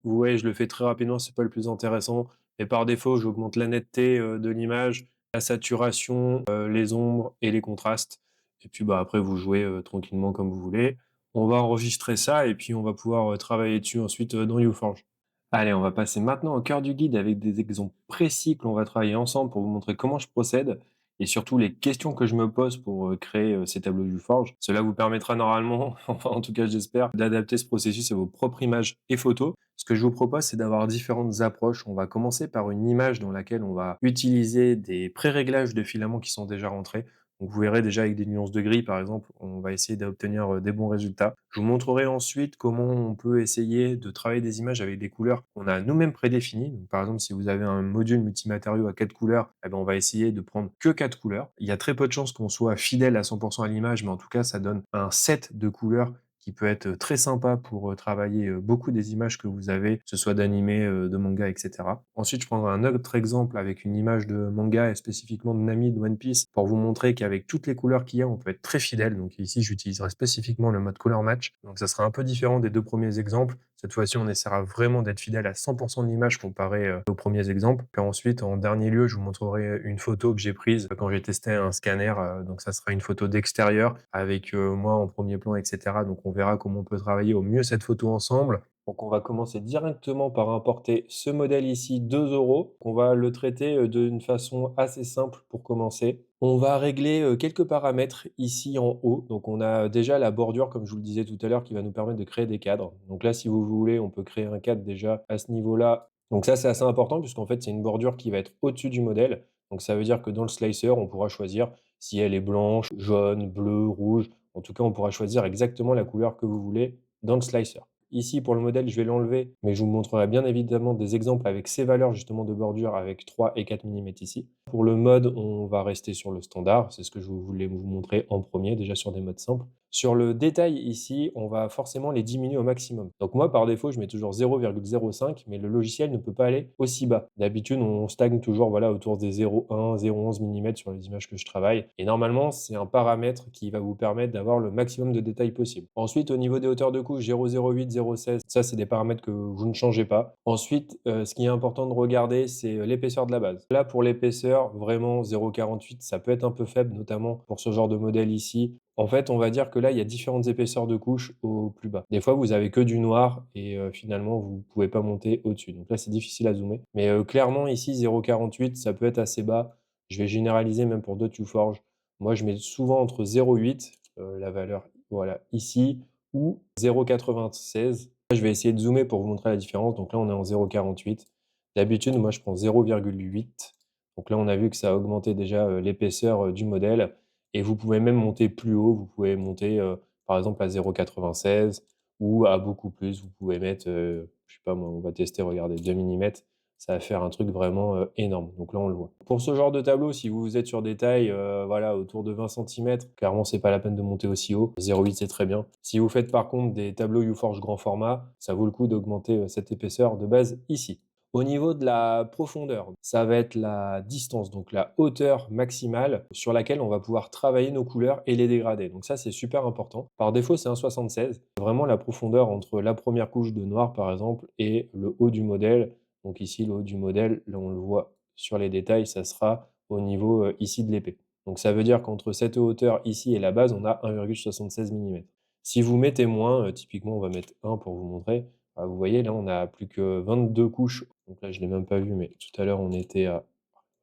Speaker 1: Ouais, je le fais très rapidement, c'est pas le plus intéressant. Et par défaut, j'augmente la netteté de l'image, la saturation, les ombres et les contrastes. Et puis bah après vous jouez tranquillement comme vous voulez. On va enregistrer ça et puis on va pouvoir travailler dessus ensuite dans UForge. Allez, on va passer maintenant au cœur du guide avec des exemples précis que l'on va travailler ensemble pour vous montrer comment je procède et surtout les questions que je me pose pour créer ces tableaux UForge. Cela vous permettra normalement, enfin en tout cas j'espère, d'adapter ce processus à vos propres images et photos. Ce que je vous propose, c'est d'avoir différentes approches. On va commencer par une image dans laquelle on va utiliser des pré-réglages de filaments qui sont déjà rentrés. Donc vous verrez déjà avec des nuances de gris, par exemple, on va essayer d'obtenir des bons résultats. Je vous montrerai ensuite comment on peut essayer de travailler des images avec des couleurs qu'on a nous-mêmes prédéfinies. Donc, par exemple, si vous avez un module multimatériaux à 4 couleurs, eh ben, on va essayer de prendre que 4 couleurs. Il y a très peu de chances qu'on soit fidèle à 100% à l'image, mais en tout cas, ça donne un set de couleurs qui peut être très sympa pour travailler beaucoup des images que vous avez, que ce soit d'animé, de manga, etc. Ensuite, je prendrai un autre exemple avec une image de manga et spécifiquement de Nami de One Piece pour vous montrer qu'avec toutes les couleurs qu'il y a, on peut être très fidèle. Donc ici, j'utiliserai spécifiquement le mode color match. Donc ça sera un peu différent des deux premiers exemples. Cette fois-ci, on essaiera vraiment d'être fidèle à 100% de l'image comparé aux premiers exemples. Puis ensuite, en dernier lieu, je vous montrerai une photo que j'ai prise quand j'ai testé un scanner. Donc ça sera une photo d'extérieur avec moi en premier plan, etc. Donc on verra comment on peut travailler au mieux cette photo ensemble. Donc on va commencer directement par importer ce modèle ici, 2 euros. On va le traiter d'une façon assez simple pour commencer. On va régler quelques paramètres ici en haut. Donc on a déjà la bordure, comme je vous le disais tout à l'heure, qui va nous permettre de créer des cadres. Donc là, si vous voulez, on peut créer un cadre déjà à ce niveau-là. Donc ça, c'est assez important puisqu'en fait, c'est une bordure qui va être au-dessus du modèle. Donc ça veut dire que dans le slicer, on pourra choisir si elle est blanche, jaune, bleue, rouge. En tout cas, on pourra choisir exactement la couleur que vous voulez dans le slicer. Ici, pour le modèle, je vais l'enlever, mais je vous montrerai bien évidemment des exemples avec ces valeurs justement de bordure avec 3 et 4 mm ici. Pour le mode, on va rester sur le standard, c'est ce que je voulais vous montrer en premier, déjà sur des modes simples. Sur le détail ici, on va forcément les diminuer au maximum. Donc moi, par défaut, je mets toujours 0,05, mais le logiciel ne peut pas aller aussi bas. D'habitude, on stagne toujours voilà, autour des 0,1, 0,11 mm sur les images que je travaille. Et normalement, c'est un paramètre qui va vous permettre d'avoir le maximum de détails possible. Ensuite, au niveau des hauteurs de couche, 0,08, 0,16, ça, c'est des paramètres que vous ne changez pas. Ensuite, ce qui est important de regarder, c'est l'épaisseur de la base. Là, pour l'épaisseur, vraiment 0,48, ça peut être un peu faible, notamment pour ce genre de modèle ici. En fait, on va dire que là, il y a différentes épaisseurs de couches au plus bas. Des fois, vous avez que du noir et finalement, vous pouvez pas monter au-dessus. Donc là, c'est difficile à zoomer. Mais clairement, ici, 0,48, ça peut être assez bas. Je vais généraliser même pour d'autres UForge. Moi, je mets souvent entre 0,8, la valeur, voilà, ici, ou 0,96. Là, je vais essayer de zoomer pour vous montrer la différence. Donc là, on est en 0,48. D'habitude, moi, je prends 0,8. Donc là, on a vu que ça a augmenté déjà l'épaisseur du modèle. Et vous pouvez même monter plus haut. Vous pouvez monter, par exemple, à 0,96 ou à beaucoup plus. Vous pouvez mettre, je sais pas moi, on va tester, regardez, 2 mm. Ça va faire un truc vraiment énorme. Donc là, on le voit. Pour ce genre de tableau, si vous êtes sur des tailles voilà, autour de 20 cm, clairement, c'est pas la peine de monter aussi haut. 0,8, c'est très bien. Si vous faites par contre des tableaux UForge grand format, ça vaut le coup d'augmenter cette épaisseur de base ici. Au niveau de la profondeur, ça va être la distance, donc la hauteur maximale sur laquelle on va pouvoir travailler nos couleurs et les dégrader. Donc ça, c'est super important. Par défaut, c'est un 76. Vraiment la profondeur entre la première couche de noir, par exemple, et le haut du modèle. Donc ici, le haut du modèle, là, on le voit sur les détails, ça sera au niveau ici de l'épée. Donc ça veut dire qu'entre cette hauteur ici et la base, on a 1,76 mm. Si vous mettez moins, typiquement, on va mettre 1 pour vous montrer, vous voyez, là, on a plus que 22 couches. Donc là, je ne l'ai même pas vu, mais tout à l'heure, on était à...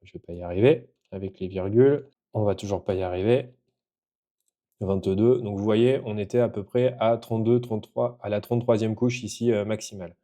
Speaker 1: Je vais pas y arriver avec les virgules. On va toujours pas y arriver. 22. Donc vous voyez, on était à peu près à 32, 33, à la 33e couche ici maximale.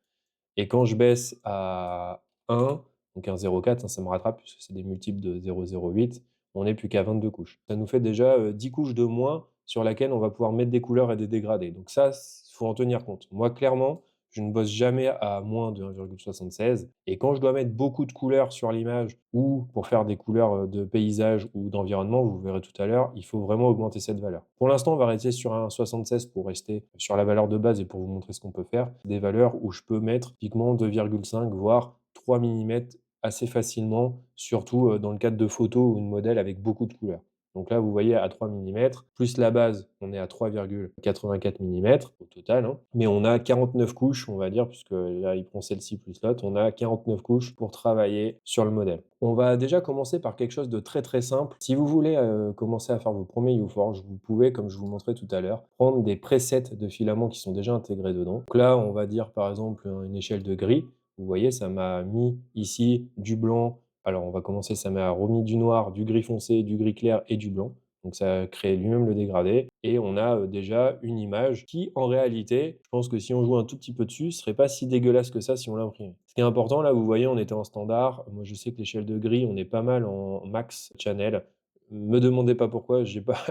Speaker 1: Et quand je baisse à 1, donc un 0,4, ça me rattrape puisque c'est des multiples de 0,08, on n'est plus qu'à 22 couches. Ça nous fait déjà 10 couches de moins sur laquelle on va pouvoir mettre des couleurs et des dégradés. Donc ça, il faut en tenir compte. Moi, clairement, je ne bosse jamais à moins de 1,76. Et quand je dois mettre beaucoup de couleurs sur l'image ou pour faire des couleurs de paysage ou d'environnement, vous verrez tout à l'heure, il faut vraiment augmenter cette valeur. Pour l'instant, on va rester sur un 76 pour rester sur la valeur de base et pour vous montrer ce qu'on peut faire. Des valeurs où je peux mettre typiquement 2,5 voire 3 mm assez facilement, surtout dans le cadre de photos ou de modèles avec beaucoup de couleurs. Donc là, vous voyez à 3 mm, plus la base, on est à 3,84 mm au total, hein. Mais on a 49 couches, on va dire, puisque là, il prend celle-ci plus l'autre, on a 49 couches pour travailler sur le modèle. On va déjà commencer par quelque chose de très très simple. Si vous voulez commencer à faire vos premiers UForge, vous pouvez, comme je vous montrais tout à l'heure, prendre des presets de filaments qui sont déjà intégrés dedans. Donc là, on va dire par exemple une échelle de gris. Vous voyez, ça m'a mis ici du blanc. Alors on va commencer, ça m'a remis du noir, du gris foncé, du gris clair et du blanc. Donc ça crée lui-même le dégradé et on a déjà une image qui, en réalité, je pense que si on joue un tout petit peu dessus, ce serait pas si dégueulasse que ça si on l'imprimait. Ce qui est important, là, vous voyez, on était en standard. Moi, je sais que l'échelle de gris, on est pas mal en max channel. Me demandez pas pourquoi, j'ai pas,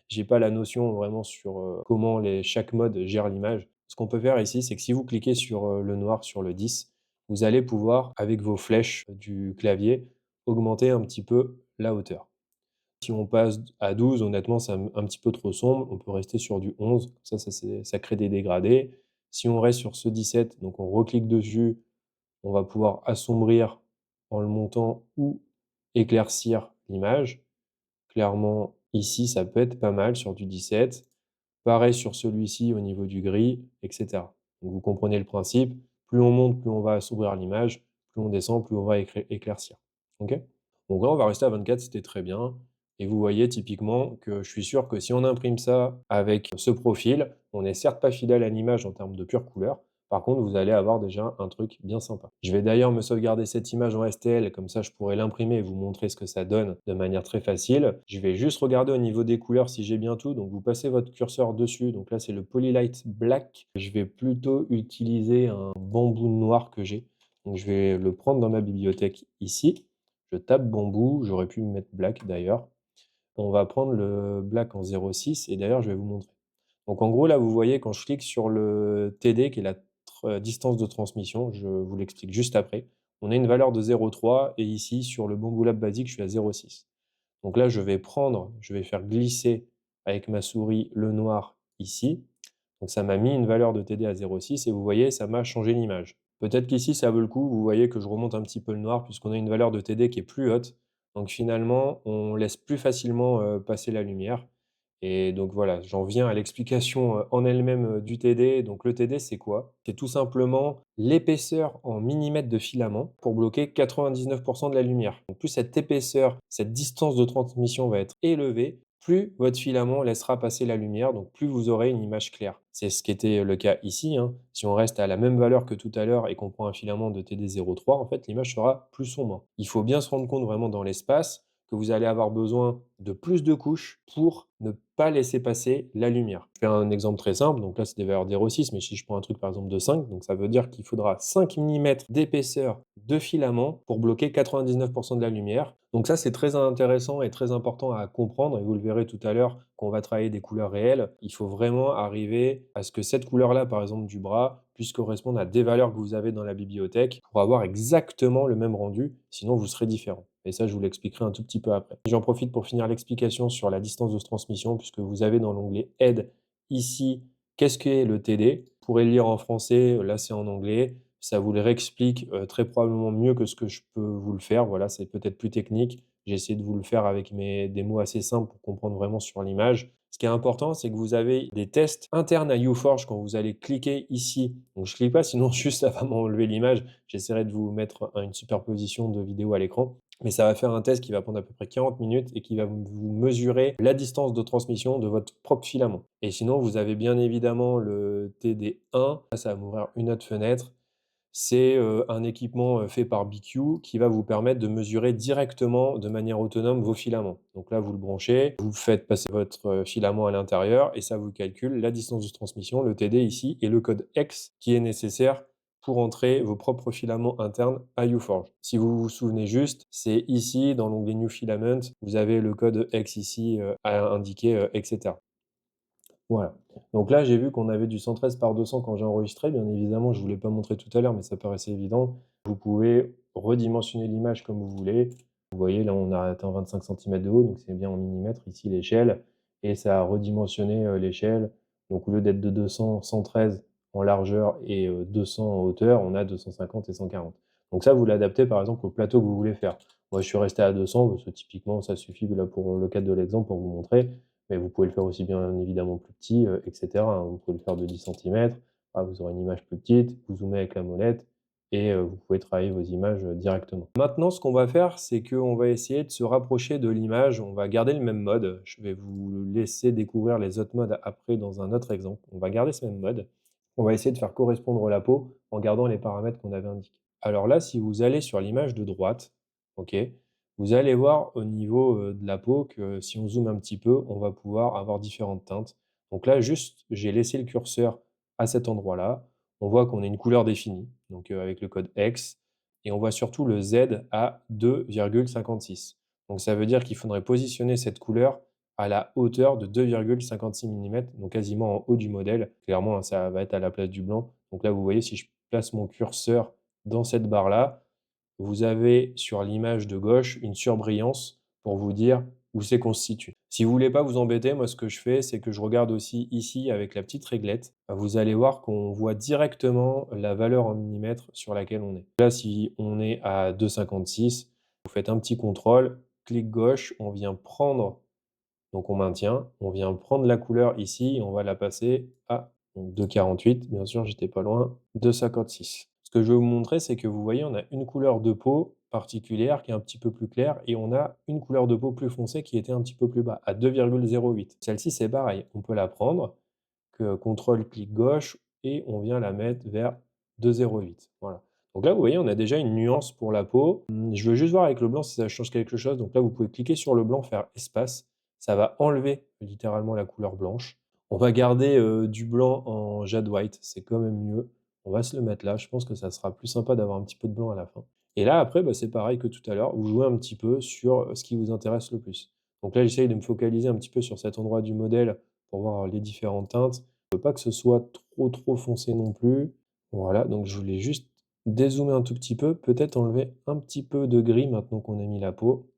Speaker 1: j'ai pas la notion vraiment sur comment chaque mode gère l'image. Ce qu'on peut faire ici, c'est que si vous cliquez sur le noir, sur le 10, vous allez pouvoir, avec vos flèches du clavier, augmenter un petit peu la hauteur. Si on passe à 12, honnêtement, c'est un petit peu trop sombre. On peut rester sur du 11, ça crée des dégradés. Si on reste sur ce 17, donc on reclique dessus, on va pouvoir assombrir en le montant ou éclaircir l'image. Clairement, ici, ça peut être pas mal sur du 17. Pareil sur celui-ci au niveau du gris, etc. Donc vous comprenez le principe. Plus on monte, plus on va assombrir l'image. Plus on descend, plus on va éclaircir. OK? Donc là, on va rester à 24, c'était très bien. Et vous voyez typiquement que je suis sûr que si on imprime ça avec ce profil, on n'est certes pas fidèle à l'image en termes de pure couleur. Par contre, vous allez avoir déjà un truc bien sympa. Je vais d'ailleurs me sauvegarder cette image en STL, comme ça je pourrai l'imprimer et vous montrer ce que ça donne de manière très facile. Je vais juste regarder au niveau des couleurs si j'ai bien tout. Donc vous passez votre curseur dessus. Donc là, c'est le Polylight Black. Je vais plutôt utiliser un bambou noir que j'ai. Donc je vais le prendre dans ma bibliothèque ici. Je tape bambou. J'aurais pu me mettre black d'ailleurs. On va prendre le black en 0,6 et d'ailleurs, je vais vous montrer. Donc en gros, là, vous voyez, quand je clique sur le TD, qui est la distance de transmission, je vous l'explique juste après, on a une valeur de 0,3 et ici, sur le Bamboo Lab basique, je suis à 0,6. Donc là, je vais faire glisser avec ma souris le noir ici. Donc ça m'a mis une valeur de TD à 0,6 et vous voyez, ça m'a changé l'image. Peut-être qu'ici, ça vaut le coup, vous voyez que je remonte un petit peu le noir puisqu'on a une valeur de TD qui est plus haute. Donc finalement, on laisse plus facilement passer la lumière. Et donc voilà, j'en viens à l'explication en elle-même du TD. Donc le TD, c'est quoi? C'est tout simplement l'épaisseur en millimètres de filament pour bloquer 99% de la lumière. Donc plus cette épaisseur, cette distance de transmission va être élevée, plus votre filament laissera passer la lumière, donc plus vous aurez une image claire. C'est ce qui était le cas ici, hein. Si on reste à la même valeur que tout à l'heure et qu'on prend un filament de TD03, en fait, l'image sera plus sombre. Il faut bien se rendre compte vraiment dans l'espace que vous allez avoir besoin de plus de couches pour ne pas laisser passer la lumière. Je fais un exemple très simple, donc là c'est des valeurs de 0,6, mais si je prends un truc par exemple de 5, donc ça veut dire qu'il faudra 5 mm d'épaisseur de filament pour bloquer 99% de la lumière. Donc ça c'est très intéressant et très important à comprendre, et vous le verrez tout à l'heure quand on va travailler des couleurs réelles. Il faut vraiment arriver à ce que cette couleur-là, par exemple du bras, puisse correspondre à des valeurs que vous avez dans la bibliothèque pour avoir exactement le même rendu, sinon vous serez différent. Et ça, je vous l'expliquerai un tout petit peu après. J'en profite pour finir l'explication sur la distance de transmission, puisque vous avez dans l'onglet Aide ici, qu'est-ce qu'est le TD? Vous pourrez le lire en français, là c'est en anglais. Ça vous le réexplique très probablement mieux que ce que je peux vous le faire. Voilà, c'est peut-être plus technique. J'ai essayé de vous le faire avec des mots assez simples pour comprendre vraiment sur l'image. Ce qui est important, c'est que vous avez des tests internes à UForge quand vous allez cliquer ici. Donc je ne clique pas, sinon juste ça va m'enlever l'image. J'essaierai de vous mettre une superposition de vidéos à l'écran. Mais ça va faire un test qui va prendre à peu près 40 minutes et qui va vous mesurer la distance de transmission de votre propre filament. Et sinon, vous avez bien évidemment le TD1. Là, ça va m'ouvrir une autre fenêtre. C'est un équipement fait par BQ qui va vous permettre de mesurer directement, de manière autonome, vos filaments. Donc là, vous le branchez, vous faites passer votre filament à l'intérieur et ça vous calcule la distance de transmission, le TD ici, et le code X qui est nécessaire pour entrer vos propres filaments internes à UForge. Si vous vous souvenez juste, c'est ici, dans l'onglet New Filament, vous avez le code X ici à indiquer, etc. Voilà. Donc là, j'ai vu qu'on avait du 113 par 200 quand j'ai enregistré. Bien évidemment, je ne vous l'ai pas montré tout à l'heure, mais ça paraissait évident. Vous pouvez redimensionner l'image comme vous voulez. Vous voyez, là, on a atteint 25 cm de haut, donc c'est bien en millimètres ici l'échelle. Et ça a redimensionné l'échelle. Donc au lieu d'être de 200, 113 en largeur et 200 en hauteur, on a 250 et 140. Donc ça, vous l'adaptez par exemple au plateau que vous voulez faire. Moi, je suis resté à 200 parce que typiquement, ça suffit là pour le cadre de l'exemple pour vous montrer. Mais vous pouvez le faire aussi bien évidemment plus petit, et cetera, hein. Vous pouvez le faire de 10 centimètres. Ah, vous aurez une image plus petite, vous zoomez avec la molette et vous pouvez travailler vos images directement. Maintenant, ce qu'on va faire, c'est qu'on va essayer de se rapprocher de l'image. On va garder le même mode. Je vais vous laisser découvrir les autres modes après dans un autre exemple. On va garder ce même mode. On va essayer de faire correspondre la peau en gardant les paramètres qu'on avait indiqués. Alors là, si vous allez sur l'image de droite, OK, vous allez voir au niveau, de la peau que si on zoome un petit peu, on va pouvoir avoir différentes teintes. Donc là, juste, j'ai laissé le curseur à cet endroit-là. On voit qu'on a une couleur définie, donc avec le code hex et on voit surtout le Z à 2,56. Donc ça veut dire qu'il faudrait positionner cette couleur à la hauteur de 2,56 millimètres, donc quasiment en haut du modèle. Clairement, hein, ça va être à la place du blanc. Donc là, vous voyez, si je place mon curseur dans cette barre-là, vous avez sur l'image de gauche une surbrillance pour vous dire où c'est qu'on se situe. Si vous voulez pas vous embêter, moi ce que je fais, c'est que je regarde aussi ici avec la petite réglette. Vous allez voir qu'on voit directement la valeur en millimètres sur laquelle on est. Là, si on est à 2,56, vous faites un petit contrôle, clic gauche, on vient prendre, donc on maintient, on vient prendre la couleur ici et on va la passer à 2,48, bien sûr, j'étais pas loin, 2,56. Ce que je vais vous montrer, c'est que vous voyez, on a une couleur de peau particulière qui est un petit peu plus claire et on a une couleur de peau plus foncée qui était un petit peu plus bas, à 2,08. Celle-ci, c'est pareil, on peut la prendre, que contrôle clic gauche et on vient la mettre vers 2,08. Voilà. Donc là, vous voyez, on a déjà une nuance pour la peau. Je veux juste voir avec le blanc si ça change quelque chose. Donc là, vous pouvez cliquer sur le blanc, faire espace. Ça va enlever littéralement la couleur blanche. On va garder du blanc en jade white, c'est quand même mieux. On va se le mettre là. Je pense que ça sera plus sympa d'avoir un petit peu de blanc à la fin. Et là, après, bah, c'est pareil que tout à l'heure. Vous jouez un petit peu sur ce qui vous intéresse le plus. Donc là, j'essaye de me focaliser un petit peu sur cet endroit du modèle pour voir les différentes teintes. Je veux pas que ce soit trop foncé non plus. Voilà, donc je voulais juste dézoomer un tout petit peu, peut-être enlever un petit peu de gris maintenant qu'on a mis la peau.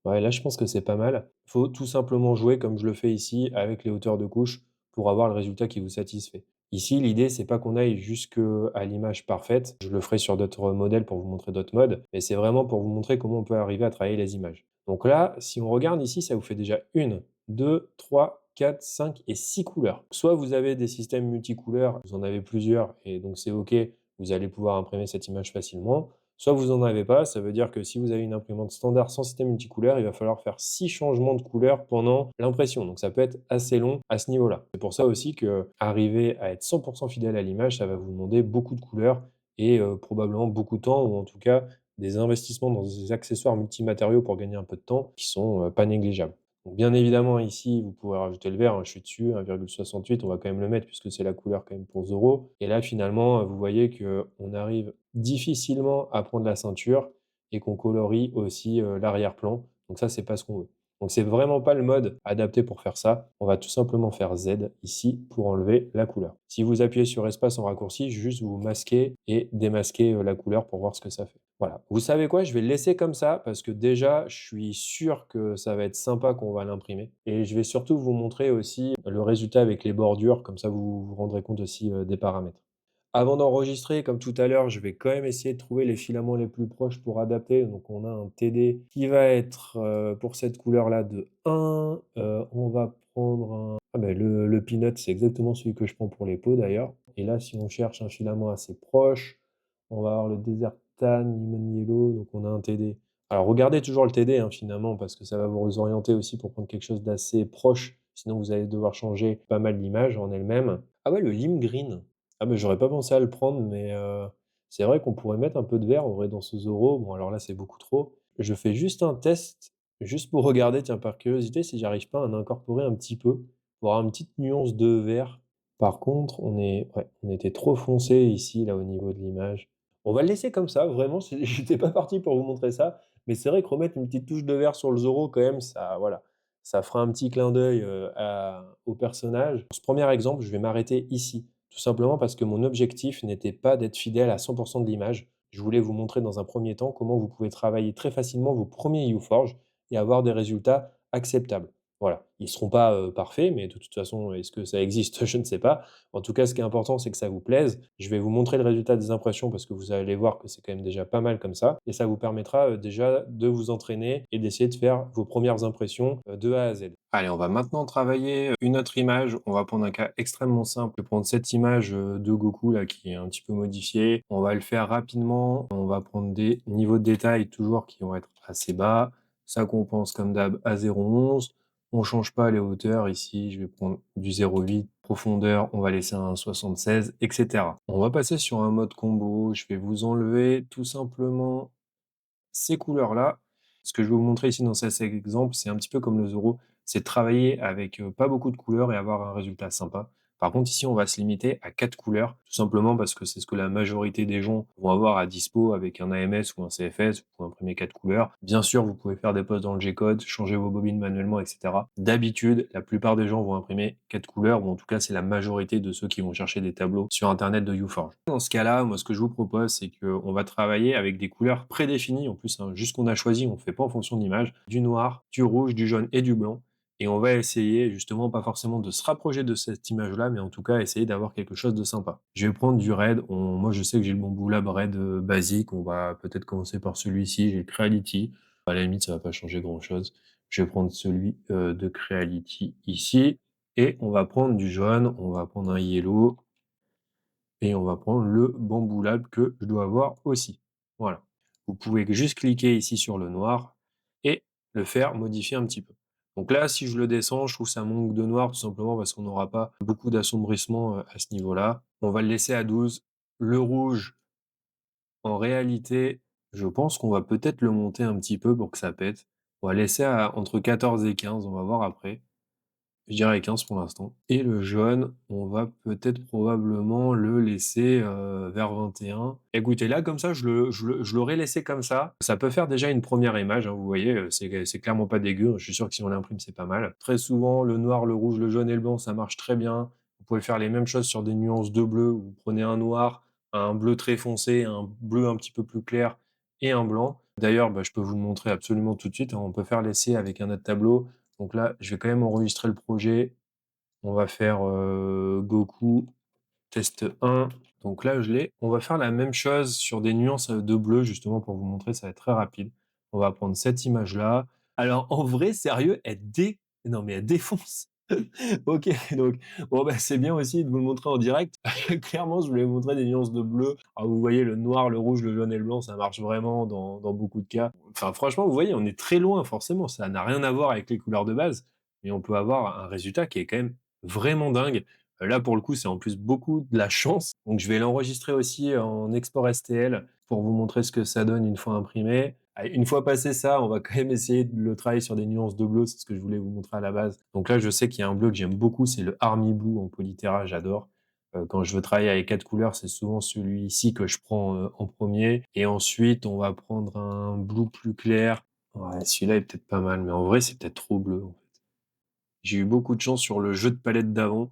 Speaker 1: Ouais, là, je pense que c'est pas mal. Faut tout simplement jouer comme je le fais ici avec les hauteurs de couche pour avoir le résultat qui vous satisfait. Ici, l'idée, c'est pas qu'on aille jusque à l'image parfaite. Je le ferai sur d'autres modèles pour vous montrer d'autres modes, mais c'est vraiment pour vous montrer comment on peut arriver à travailler les images. Donc là, si on regarde ici, ça vous fait déjà une, 2, 3, 4, 5 et 6 couleurs. Soit vous avez des systèmes multicouleurs, vous en avez plusieurs et donc c'est OK, vous allez pouvoir imprimer cette image facilement. Soit vous n'en avez pas, ça veut dire que si vous avez une imprimante standard sans système multicouleur, il va falloir faire 6 changements de couleur pendant l'impression. Donc ça peut être assez long à ce niveau-là. C'est pour ça aussi que arriver à être 100% fidèle à l'image, ça va vous demander beaucoup de couleurs et probablement beaucoup de temps, ou en tout cas des investissements dans des accessoires multimatériaux pour gagner un peu de temps qui sont pas négligeables. Donc bien évidemment ici, vous pouvez rajouter le vert, hein, je suis dessus, 1,68, on va quand même le mettre puisque c'est la couleur quand même pour Zoro. Et là finalement, vous voyez qu'on arrive difficilement à prendre la ceinture et qu'on colorie aussi l'arrière-plan. Donc ça, c'est pas ce qu'on veut. Donc c'est vraiment pas le mode adapté pour faire ça. On va tout simplement faire Z ici pour enlever la couleur. Si vous appuyez sur espace en raccourci, juste vous masquez et démasquez la couleur pour voir ce que ça fait. Voilà. Vous savez quoi? Je vais le laisser comme ça parce que déjà, je suis sûr que ça va être sympa qu'on va l'imprimer. Et je vais surtout vous montrer aussi le résultat avec les bordures, comme ça vous vous rendrez compte aussi des paramètres. Avant d'enregistrer, comme tout à l'heure, je vais quand même essayer de trouver les filaments les plus proches pour adapter. Donc on a un TD qui va être pour cette couleur-là de 1. On va prendre un... Ah ben, le Peanut, c'est exactement celui que je prends pour les peaux d'ailleurs. Et là, si on cherche un filament assez proche, on va avoir le Desert Tan, Lemon Yellow, donc on a un TD. Alors regardez toujours le TD hein, finalement, parce que ça va vous orienter aussi pour prendre quelque chose d'assez proche. Sinon, vous allez devoir changer pas mal l'image en elle-même. Ah ouais, le Lime Green. Ah mais j'aurais pas pensé à le prendre, mais c'est vrai qu'on pourrait mettre un peu de vert en vrai dans ce Zoro. Bon alors là, c'est beaucoup trop. Je fais juste un test, juste pour regarder, tiens, par curiosité, si j'arrive pas à en incorporer un petit peu, pour avoir une petite nuance de vert. Par contre, on était trop foncé ici, là, au niveau de l'image. On va le laisser comme ça, vraiment, j'étais pas parti pour vous montrer ça, mais c'est vrai que remettre une petite touche de vert sur le Zoro quand même, ça voilà, ça fera un petit clin d'œil, au personnage. Pour ce premier exemple, je vais m'arrêter ici. Tout simplement parce que mon objectif n'était pas d'être fidèle à 100 de l'image. Je voulais vous montrer dans un premier temps comment vous pouvez travailler très facilement vos premiers UForge et avoir des résultats acceptables. Voilà, ils seront pas, parfaits, mais de toute façon, est-ce que ça existe? Je ne sais pas. En tout cas, ce qui est important, c'est que ça vous plaise. Je vais vous montrer le résultat des impressions parce que vous allez voir que c'est quand même déjà pas mal comme ça et ça vous permettra, déjà de vous entraîner et d'essayer de faire vos premières impressions, de A à Z. Allez, on va maintenant travailler, une autre image. On va prendre un cas extrêmement simple. Je vais prendre cette image, de Goku là qui est un petit peu modifiée. On va le faire rapidement. On va prendre des niveaux de détail toujours qui vont être assez bas. Ça compense comme d'hab à 0,11. On change pas les hauteurs ici, je vais prendre du 0,8. Profondeur, on va laisser un 76, et cetera. On va passer sur un mode combo. Je vais vous enlever tout simplement ces couleurs-là. Ce que je vais vous montrer ici dans cet exemple, c'est un petit peu comme le Zoro, c'est de travailler avec, pas beaucoup de couleurs et avoir un résultat sympa. Par contre, ici, on va se limiter à 4 couleurs, tout simplement parce que c'est ce que la majorité des gens vont avoir à dispo avec un AMS ou un CFS. Vous pouvez imprimer 4 couleurs. Bien sûr, vous pouvez faire des postes dans le G-code, changer vos bobines manuellement, et cetera. D'habitude, la plupart des gens vont imprimer 4 couleurs, ou en tout cas, c'est la majorité de ceux qui vont chercher des tableaux sur internet de UForge. Dans ce cas-là, moi, ce que je vous propose, c'est qu'on va travailler avec des couleurs prédéfinies, en plus, hein, juste qu'on a choisi, on ne fait pas en fonction de l'image, du noir, du rouge, du jaune et du blanc. Et on va essayer justement pas forcément de se rapprocher de cette image-là, mais en tout cas essayer d'avoir quelque chose de sympa. Je vais prendre du red. Moi, je sais que j'ai le Bamboo Lab red basique. On va peut-être commencer par celui-ci. J'ai le Creality. À la limite, ça va pas changer grand-chose. Je vais prendre celui de Creality ici. Et on va prendre du jaune. On va prendre un yellow. Et on va prendre le Bamboo Lab que je dois avoir aussi. Voilà. Vous pouvez juste cliquer ici sur le noir et le faire modifier un petit peu. Donc là, si je le descends, je trouve que ça manque de noir tout simplement parce qu'on n'aura pas beaucoup d'assombrissement à ce niveau-là. On va le laisser à 12. Le rouge, en réalité, je pense qu'on va peut-être le monter un petit peu pour que ça pète. On va laisser entre 14 et 15, on va voir après. Je dirais 15 pour l'instant. Et le jaune, on va peut-être probablement le laisser, vers 21. Écoutez, là, comme ça, je l'aurais laissé comme ça. Ça peut faire déjà une première image, hein, vous voyez, c'est clairement pas dégueu. Je suis sûr que si on l'imprime, c'est pas mal. Très souvent, le noir, le rouge, le jaune et le blanc, ça marche très bien. Vous pouvez faire les mêmes choses sur des nuances de bleu. Vous prenez un noir, un bleu très foncé, un bleu un petit peu plus clair et un blanc. D'ailleurs, bah, je peux vous le montrer absolument tout de suite, hein. On peut faire l'essai avec un autre tableau. Donc là, je vais quand même enregistrer le projet. On va faire, Goku test 1. Donc là, je l'ai. On va faire la même chose sur des nuances, de bleu justement pour vous montrer, ça va être très rapide. On va prendre cette image-là. Alors en vrai, sérieux, non mais elle défonce. OK, donc bon, bah, c'est bien aussi de vous le montrer en direct. Clairement, je voulais vous montrer des nuances de bleu. Alors vous voyez le noir, le rouge, le jaune et le blanc, ça marche vraiment dans beaucoup de cas. Enfin franchement, vous voyez, on est très loin forcément, ça n'a rien à voir avec les couleurs de base, mais on peut avoir un résultat qui est quand même vraiment dingue. Là, pour le coup, c'est en plus beaucoup de la chance. Donc je vais l'enregistrer aussi en export STL pour vous montrer ce que ça donne une fois imprimé. Allez, une fois passé ça, on va quand même essayer de le travailler sur des nuances de bleu, c'est ce que je voulais vous montrer à la base. Donc là, je sais qu'il y a un bleu que j'aime beaucoup, c'est le Army Blue en Polytera, j'adore. Quand je veux travailler avec 4 couleurs, c'est souvent celui-ci que je prends, en 1er et ensuite on va prendre un bleu plus clair. Ouais, celui-là est peut-être pas mal, mais en vrai, c'est peut-être trop bleu, en fait. J'ai eu beaucoup de chance sur le jeu de palette d'avant,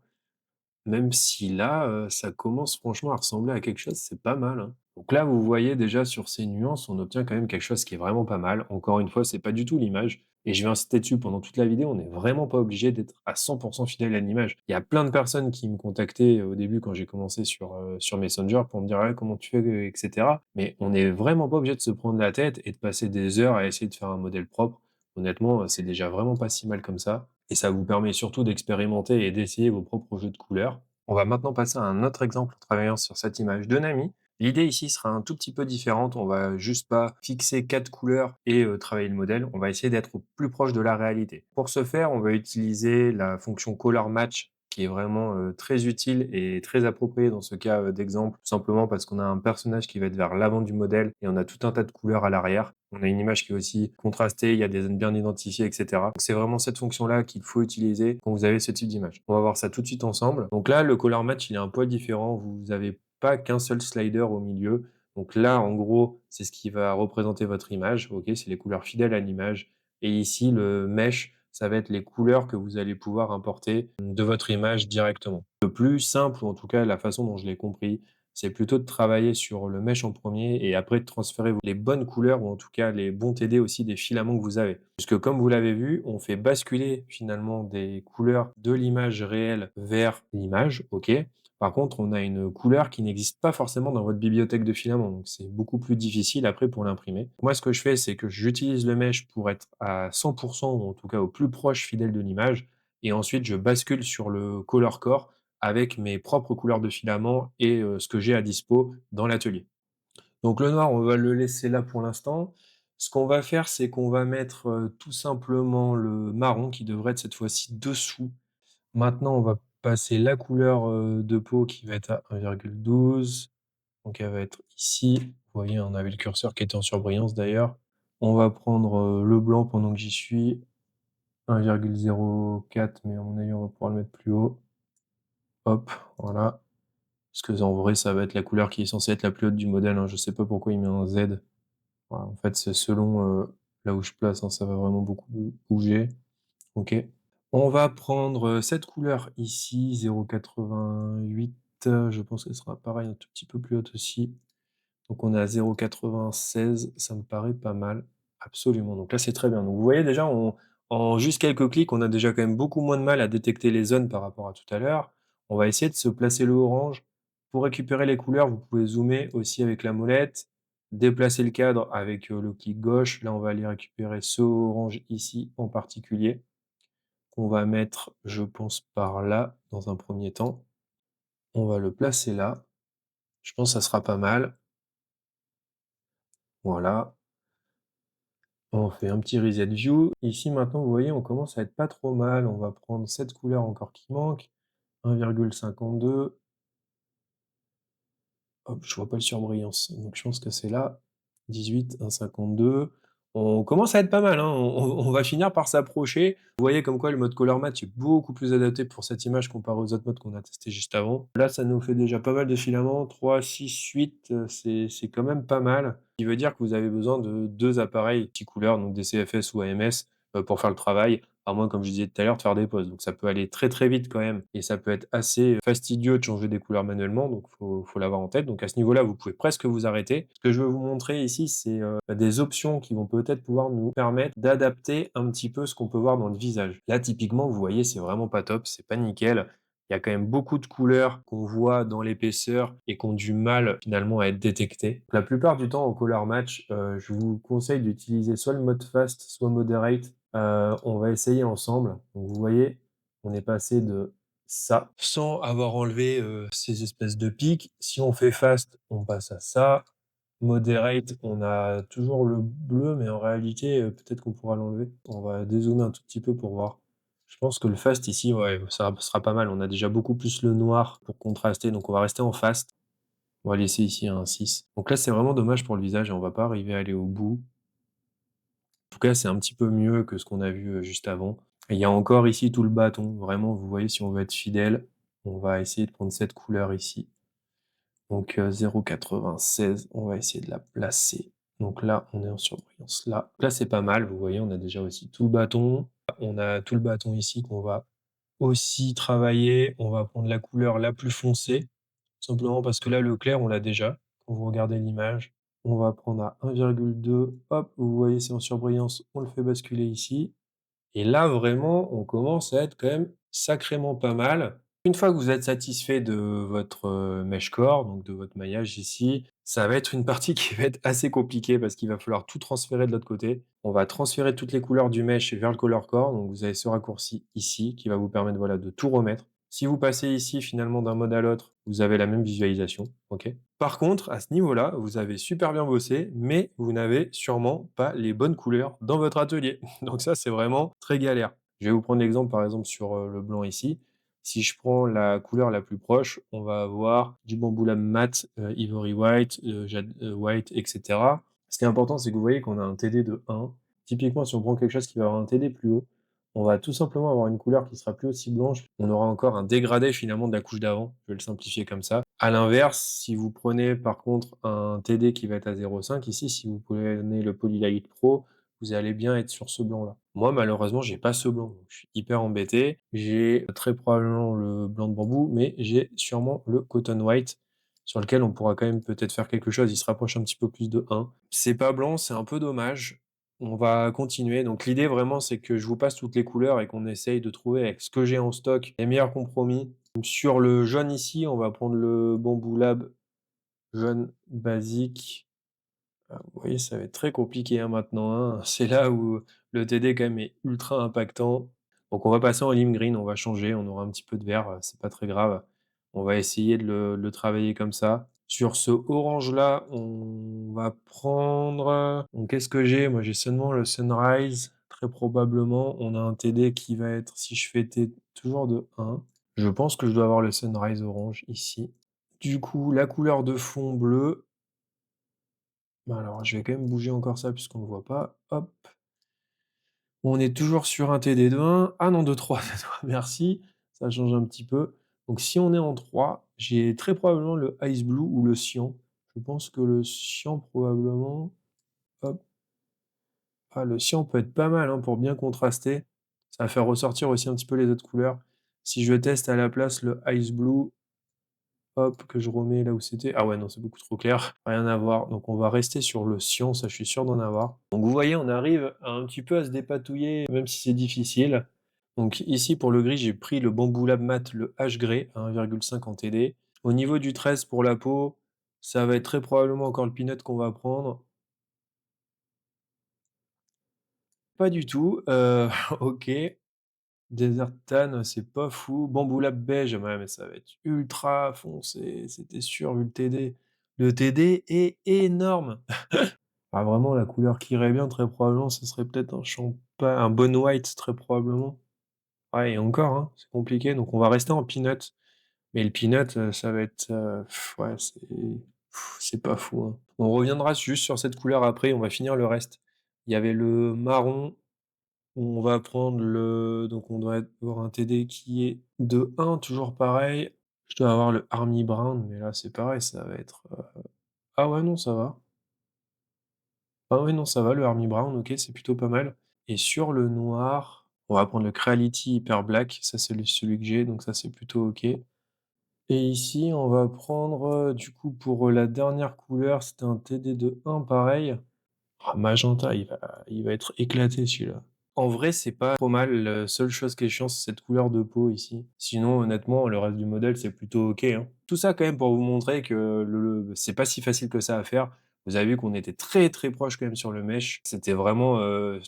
Speaker 1: même si là, ça commence franchement à ressembler à quelque chose, c'est pas mal, hein. Donc là, vous voyez déjà sur ces nuances, on obtient quand même quelque chose qui est vraiment pas mal. Encore une fois, c'est pas du tout l'image et je vais insister dessus pendant toute la vidéo, on n'est vraiment pas obligé d'être à 100 fidèle à l'image. Il y a plein de personnes qui me contactaient au début quand j'ai commencé sur Messenger pour me dire: «Ouais, comment tu fais?» et cetera. Mais on n'est vraiment pas obligé de se prendre la tête et de passer des heures à essayer de faire un modèle propre. Honnêtement, c'est déjà vraiment pas si mal comme ça et ça vous permet surtout d'expérimenter et d'essayer vos propres jeux de couleurs. On va maintenant passer à un autre exemple en travaillant sur cette image de Nami. L'idée ici sera un tout petit peu différente. On va juste pas fixer 4 couleurs et travailler le modèle. On va essayer d'être au plus proche de la réalité. Pour ce faire, on va utiliser la fonction Color Match qui est vraiment très utile et très appropriée dans ce cas d'exemple, tout simplement parce qu'on a un personnage qui va être vers l'avant du modèle et on a tout un tas de couleurs à l'arrière. On a une image qui est aussi contrastée, il y a des zones bien identifiées, etc. Donc c'est vraiment cette fonction-là qu'il faut utiliser quand vous avez ce type d'image. On va voir ça tout de suite ensemble. Donc là, le color match, il est un poil différent. Vous n'avez pas qu'un seul slider au milieu. Donc là, en gros, c'est ce qui va représenter votre image. Ok, c'est les couleurs fidèles à l'image. Et ici, le mesh, ça va être les couleurs que vous allez pouvoir importer de votre image directement. Le plus simple, ou en tout cas la façon dont je l'ai compris, c'est plutôt de travailler sur le mesh en premier et après de transférer les bonnes couleurs ou en tout cas les bons TD aussi des filaments que vous avez. Puisque comme vous l'avez vu, on fait basculer finalement des couleurs de l'image réelle vers l'image, OK. Par contre, on a une couleur qui n'existe pas forcément dans votre bibliothèque de filaments, donc c'est beaucoup plus difficile après pour l'imprimer. Moi, ce que je fais, c'est que j'utilise le mesh pour être à 100 ou en tout cas au plus proche fidèle de l'image et ensuite je bascule sur le color core avec mes propres couleurs de filaments et ce que j'ai à dispo dans l'atelier. Donc le noir, on va le laisser là pour l'instant. Ce qu'on va faire, c'est qu'on va mettre, tout simplement le marron qui devrait être cette fois-ci dessous. Maintenant, on va passer la couleur, de peau qui va être à 1,12, donc elle va être ici. Vous voyez, on avait le curseur qui était en surbrillance d'ailleurs. On va prendre, le blanc pendant que j'y suis, 1,04 mais à mon avis, on va pouvoir le mettre plus haut. Hop, voilà. Parce que en vrai, ça va être la couleur qui est censée être la plus haute du modèle, hein. Je sais pas pourquoi il met un Z. Voilà, en fait, c'est selon, là où je place, hein, ça va vraiment beaucoup bouger. OK. On va prendre, cette couleur ici, 0,88, je pense qu'elle sera pareil, un tout petit peu plus haute aussi. Donc on est à 0,96, ça me paraît pas mal. Absolument, donc là, c'est très bien. Donc vous voyez déjà, en juste quelques clics, on a déjà quand même beaucoup moins de mal à détecter les zones par rapport à tout à l'heure. On va essayer de se placer le orange. Pour récupérer les couleurs, vous pouvez zoomer aussi avec la molette, déplacer le cadre avec, le clic gauche. Là, on va aller récupérer ce orange ici en particulier, qu'on va mettre, je pense, par là, dans un premier temps. On va le placer là. Je pense que ça sera pas mal. Voilà. On fait un petit reset view. Ici, maintenant, vous voyez, on commence à être pas trop mal. On va prendre cette couleur encore qui manque, 1,52. Hop, je vois pas le surbrillance, donc je pense que c'est là. 18, 1,52. On commence à être pas mal, hein. On va finir par s'approcher. Vous voyez comme quoi le mode color match est beaucoup plus adapté pour cette image comparé aux autres modes qu'on a testés juste avant. Là, ça nous fait déjà pas mal de filaments, 3, 6, 8, c'est quand même pas mal. Ce qui veut dire que vous avez besoin de 2 appareils multicouleurs, donc des CFS ou AMS, pour faire le travail, à moins, comme je disais tout à l'heure, de faire des pauses. Donc ça peut aller très, très vite quand même et ça peut être assez fastidieux de changer des couleurs manuellement, donc faut l'avoir en tête. Donc à ce niveau-là, vous pouvez presque vous arrêter. Ce que je veux vous montrer ici, c'est, des options qui vont peut-être pouvoir nous permettre d'adapter un petit peu ce qu'on peut voir dans le visage. Là, typiquement, vous voyez, c'est vraiment pas top, c'est pas nickel. Il y a quand même beaucoup de couleurs qu'on voit dans l'épaisseur et qui ont du mal finalement à être détectées. La plupart du temps, au color match, je vous conseille d'utiliser soit le mode fast, soit moderate. On va essayer ensemble. Donc vous voyez, on est passé de ça, sans avoir enlevé, ces espèces de pics. Si on fait fast, on passe à ça. Moderate, on a toujours le bleu, mais en réalité, peut-être qu'on pourra l'enlever. On va dézoomer un tout petit peu pour voir. Je pense que le fast ici, ouais, ça sera pas mal. On a déjà beaucoup plus le noir pour contraster, donc on va rester en fast. On va laisser ici un 6. Donc là, c'est vraiment dommage pour le visage et on va pas arriver à aller au bout. En tout cas, c'est un petit peu mieux que ce qu'on a vu, juste avant. Et il y a encore ici tout le bâton. Vraiment, vous voyez, si on veut être fidèle, on va essayer de prendre cette couleur ici. Donc 0,96, on va essayer de la placer. Donc là, on est en surbrillance là. Là, c'est pas mal, vous voyez, on a déjà aussi tout le bâton. On a tout le bâton ici qu'on va aussi travailler. On va prendre la couleur la plus foncée, simplement parce que là, le clair, on l'a déjà. Quand vous regardez l'image, on va prendre à 1,2. Hop, vous voyez, c'est en surbrillance, on le fait basculer ici. Et là, vraiment, on commence à être quand même sacrément pas mal. Une fois que vous êtes satisfait de votre, mesh core, donc de votre maillage ici, ça va être une partie qui va être assez compliquée parce qu'il va falloir tout transférer de l'autre côté. On va transférer toutes les couleurs du mesh vers le color core, donc vous avez ce raccourci ici qui va vous permettre, voilà, de tout remettre. Si vous passez ici finalement d'un mode à l'autre, vous avez la même visualisation, OK? Par contre, à ce niveau-là, vous avez super bien bossé, mais vous n'avez sûrement pas les bonnes couleurs dans votre atelier. Donc ça, c'est vraiment très galère. Je vais vous prendre l'exemple, par exemple, sur, le blanc ici. Si je prends la couleur la plus proche, on va avoir du bamboula mat, ivory white, jade, white et cetera. Ce qui est important, c'est que vous voyez qu'on a un TD de 1. Typiquement, si on prend quelque chose qui va avoir un TD plus haut, on va tout simplement avoir une couleur qui sera plus aussi blanche. On aura encore un dégradé finalement de la couche d'avant. Je vais le simplifier comme ça. À l'inverse, si vous prenez par contre un TD qui va être à 0,5 ici, si vous prenez le Polylight Pro, vous allez bien être sur ce blanc-là. Moi, malheureusement, j'ai pas ce blanc, donc je suis hyper embêté. J'ai très probablement le blanc de bambou, mais j'ai sûrement le Cotton White. sur lequel on pourra quand même peut-être faire quelque chose. Il se rapproche un petit peu plus de 1. C'est pas blanc, c'est un peu dommage. On va continuer. Donc l'idée vraiment, c'est que je vous passe toutes les couleurs et qu'on essaye de trouver avec ce que j'ai en stock les meilleurs compromis. Sur le jaune ici, on va prendre le Bamboo Lab jaune basique. Vous voyez, ça va être très compliqué, hein, maintenant, hein. C'est là où le TD quand même est ultra impactant. Donc on va passer en lime green, on va changer, on aura un petit peu de vert, c'est pas très grave. On va essayer de le travailler comme ça. Sur ce orange-là, on va prendre, donc qu'est-ce que j'ai? Moi, j'ai seulement le Sunrise, très probablement. On a un TD qui va être, si je fais T toujours de 1, je pense que je dois avoir le Sunrise orange ici. Du coup, la couleur de fond bleu, bah, alors, je vais quand même bouger encore ça puisqu'on ne voit pas. Hop. On est toujours sur un TD de 1. Ah non, de 3 cette fois, merci. Ça change un petit peu. Donc si on est en 3, j'ai très probablement le Ice Blue ou le cyan. Je pense que le cyan probablement, hop. Ah, le cyan peut être pas mal, hein, pour bien contraster. Ça va faire ressortir aussi un petit peu les autres couleurs. Si je teste à la place le Ice Blue, hop, que je remets là où c'était. Ah ouais, non, c'est beaucoup trop clair. Rien à voir. Donc on va rester sur le cyan, ça je suis sûr d'en avoir. Donc vous voyez, on arrive un petit peu à se dépatouiller, même si c'est difficile. Donc ici, pour le gris, j'ai pris le Bamboo Lab Matte, le H Grey à 1,5 en TD. Au niveau du 13 pour la peau, ça va être très probablement encore le Peanut qu'on va prendre. Pas du tout. OK. Desert Tan, c'est pas fou. Bamboo Lab beige, ouais, mais ça va être ultra foncé, c'était sûr vu le TD. Le TD est énorme! Ah vraiment la couleur qui irait bien très probablement, ce serait peut-être un Bone White très probablement. Ouais et encore, hein, c'est compliqué donc on va rester en peanut. Mais le peanut, ça va être, ouais c'est pas fou, hein. On reviendra juste sur cette couleur après, on va finir le reste. Il y avait le marron. On va prendre le donc on doit avoir un TD qui est de 1, toujours pareil. Je dois avoir le Army Brown, mais là, c'est pareil, ça va être, ah ouais, non, ça va. Ah ouais, non, ça va, le Army Brown, OK, c'est plutôt pas mal et sur le noir, on va prendre le Creality Hyper Black, ça, c'est celui que j'ai, donc ça, c'est plutôt OK et ici, on va prendre, du coup, pour, la dernière couleur, c'était un TD de 1 pareil. Ah magenta, il va être éclaté celui-là. En vrai, c'est pas trop mal, la seule chose qui est chiant, c'est cette couleur de peau ici. Sinon, honnêtement, le reste du modèle, c'est plutôt OK, hein. Tout ça quand même pour vous montrer que c'est pas si facile que ça à faire. Vous avez vu qu'on était très, très proche quand même sur le mesh. C'était vraiment,